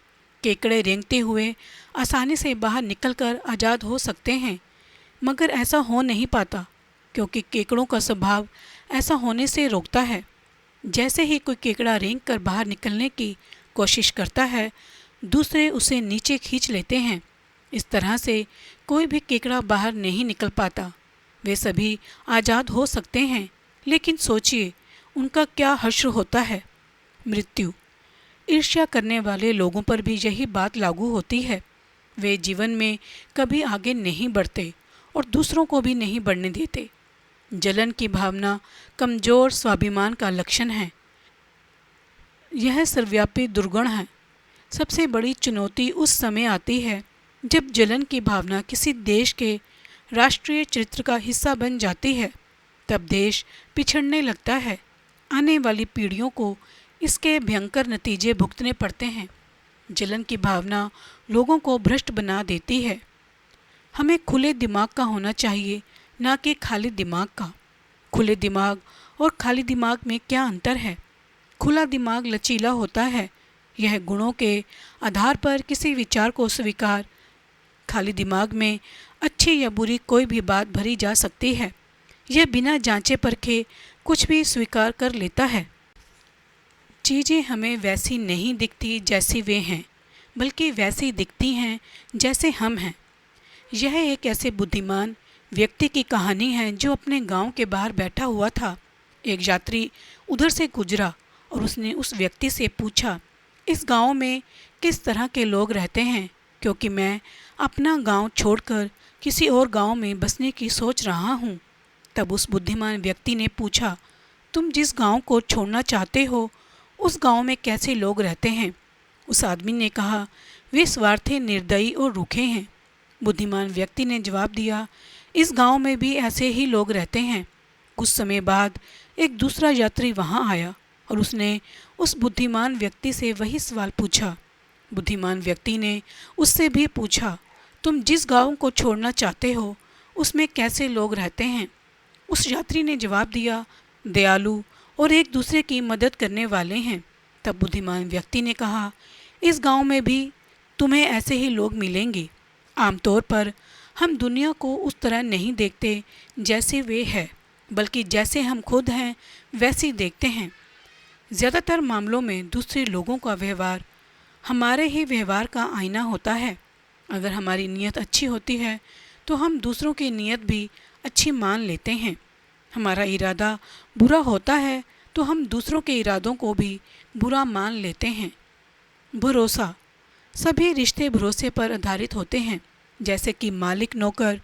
केकड़े रेंगते हुए आसानी से बाहर निकलकर आज़ाद हो सकते हैं, मगर ऐसा हो नहीं पाता क्योंकि केकड़ों का स्वभाव ऐसा होने से रोकता है। जैसे ही कोई केकड़ा रेंग कर बाहर निकलने की कोशिश करता है, दूसरे उसे नीचे खींच लेते हैं। इस तरह से कोई भी केकड़ा बाहर नहीं निकल पाता। वे सभी आज़ाद हो सकते हैं, लेकिन सोचिए उनका क्या हश्र होता है, मृत्यु। ईर्ष्या करने वाले लोगों पर भी यही बात लागू होती है। वे जीवन में कभी आगे नहीं बढ़ते और दूसरों को भी नहीं बढ़ने देते। जलन की भावना कमज़ोर स्वाभिमान का लक्षण है। यह सर्वव्यापी दुर्गुण है। सबसे बड़ी चुनौती उस समय आती है जब जलन की भावना किसी देश के राष्ट्रीय चरित्र का हिस्सा बन जाती है। तब देश पिछड़ने लगता है। आने वाली पीढ़ियों को इसके भयंकर नतीजे भुगतने पड़ते हैं। जलन की भावना लोगों को भ्रष्ट बना देती है। हमें खुले दिमाग का होना चाहिए, ना कि खाली दिमाग का। खुले दिमाग और खाली दिमाग में क्या अंतर है? खुला दिमाग लचीला होता है। यह गुणों के आधार पर किसी विचार को स्वीकार। खाली दिमाग में अच्छी या बुरी कोई भी बात भरी जा सकती है। यह बिना जांचे परखे कुछ भी स्वीकार कर लेता है। चीज़ें हमें वैसी नहीं दिखती जैसी वे हैं, बल्कि वैसी दिखती हैं जैसे हम हैं। यह एक ऐसे बुद्धिमान व्यक्ति की कहानी है जो अपने गांव के बाहर बैठा हुआ था। एक यात्री उधर से गुजरा और उसने उस व्यक्ति से पूछा, इस गांव में किस तरह के लोग रहते हैं, क्योंकि मैं अपना गांव छोड़कर किसी और गांव में बसने की सोच रहा हूँ। तब उस बुद्धिमान व्यक्ति ने पूछा, तुम जिस गांव को छोड़ना चाहते हो उस गांव में कैसे लोग रहते हैं? उस आदमी ने कहा, वे स्वार्थी, निर्दयी और रूखे हैं। बुद्धिमान व्यक्ति ने जवाब दिया, इस गांव में भी ऐसे ही लोग रहते हैं। कुछ समय बाद एक दूसरा यात्री वहां आया और उसने उस बुद्धिमान व्यक्ति से वही सवाल पूछा। बुद्धिमान व्यक्ति ने उससे भी पूछा, तुम जिस गांव को छोड़ना चाहते हो उसमें कैसे लोग रहते हैं? उस यात्री ने जवाब दिया, दयालु और एक दूसरे की मदद करने वाले हैं। तब बुद्धिमान व्यक्ति ने कहा, इस गांव में भी तुम्हें ऐसे ही लोग मिलेंगे। आमतौर पर हम दुनिया को उस तरह नहीं देखते जैसे वे है, बल्कि जैसे हम खुद हैं वैसे देखते हैं। ज़्यादातर मामलों में दूसरे लोगों का व्यवहार हमारे ही व्यवहार का आईना होता है। अगर हमारी नीयत अच्छी होती है तो हम दूसरों की नीयत भी अच्छी मान लेते हैं। हमारा इरादा बुरा होता है तो हम दूसरों के इरादों को भी बुरा मान लेते हैं। भरोसा। सभी रिश्ते भरोसे पर आधारित होते हैं, जैसे कि मालिक नौकर,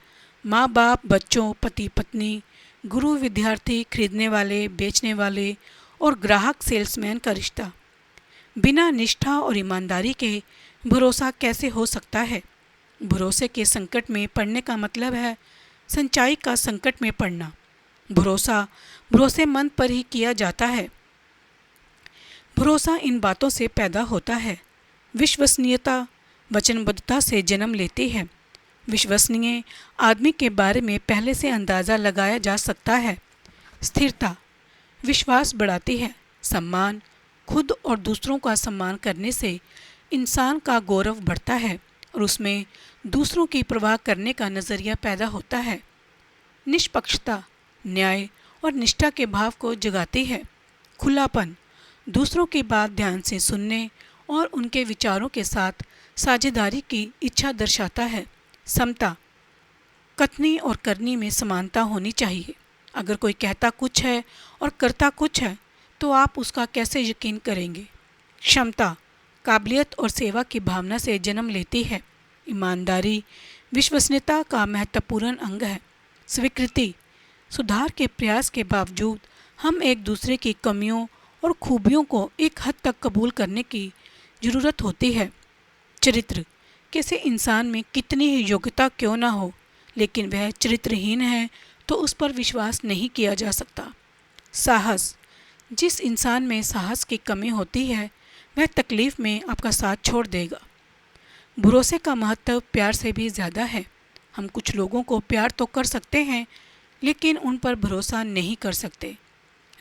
माँ बाप बच्चों, पति पत्नी, गुरु विद्यार्थी, खरीदने वाले बेचने वाले और ग्राहक सेल्समैन का रिश्ता। बिना निष्ठा और ईमानदारी के भरोसा कैसे हो सकता है? भरोसे के संकट में पड़ने का मतलब है सच्चाई का संकट में पड़ना। भरोसा भरोसेमंद पर ही किया जाता है। भरोसा इन बातों से पैदा होता है। विश्वसनीयता वचनबद्धता से जन्म लेती है। विश्वसनीय आदमी के बारे में पहले से अंदाज़ा लगाया जा सकता है। स्थिरता विश्वास बढ़ाती है। सम्मान खुद और दूसरों का सम्मान करने से इंसान का गौरव बढ़ता है और उसमें दूसरों की परवाह करने का नज़रिया पैदा होता है। निष्पक्षता न्याय और निष्ठा के भाव को जगाती है। खुलापन दूसरों की बात ध्यान से सुनने और उनके विचारों के साथ साझेदारी की इच्छा दर्शाता है। समता कथनी और करनी में समानता होनी चाहिए। अगर कोई कहता कुछ है और करता कुछ है तो आप उसका कैसे यकीन करेंगे। क्षमता काबिलियत और सेवा की भावना से जन्म लेती है। ईमानदारी विश्वसनीयता का महत्वपूर्ण अंग है। स्वीकृति सुधार के प्रयास के बावजूद हम एक दूसरे की कमियों और खूबियों को एक हद तक कबूल करने की ज़रूरत होती है। चरित्र किसी इंसान में कितनी ही योग्यता क्यों ना हो, लेकिन वह चरित्रहीन है तो उस पर विश्वास नहीं किया जा सकता। साहस जिस इंसान में साहस की कमी होती है वह तकलीफ में आपका साथ छोड़ देगा। भरोसे का महत्व प्यार से भी ज़्यादा है। हम कुछ लोगों को प्यार तो कर सकते हैं लेकिन उन पर भरोसा नहीं कर सकते।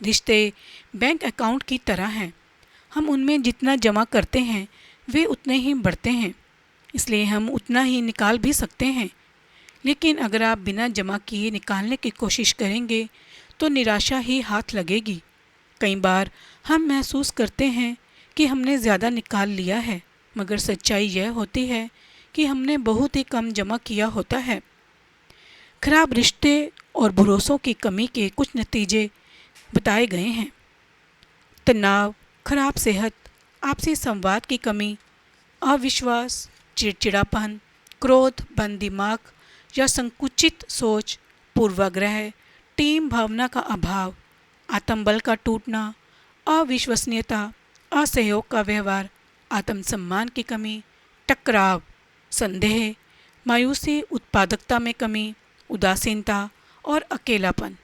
रिश्ते बैंक अकाउंट की तरह हैं। हम उनमें जितना जमा करते हैं वे उतने ही बढ़ते हैं, इसलिए हम उतना ही निकाल भी सकते हैं। लेकिन अगर आप बिना जमा किए निकालने की कोशिश करेंगे तो निराशा ही हाथ लगेगी। कई बार हम महसूस करते हैं कि हमने ज़्यादा निकाल लिया है, मगर सच्चाई यह होती है कि हमने बहुत ही कम जमा किया होता है। खराब रिश्ते और भरोसों की कमी के कुछ नतीजे बताए गए हैं। तनाव, खराब सेहत, आपसी संवाद की कमी, अविश्वास, चिड़चिड़ापन, क्रोध, बंद दिमाग या संकुचित सोच, पूर्वाग्रह, टीम भावना का अभाव, आत्मबल का टूटना, अविश्वसनीयता, असहयोग का व्यवहार, आत्मसम्मान की कमी, टकराव, संदेह, मायूसी, उत्पादकता में कमी, उदासीनता और अकेलापन।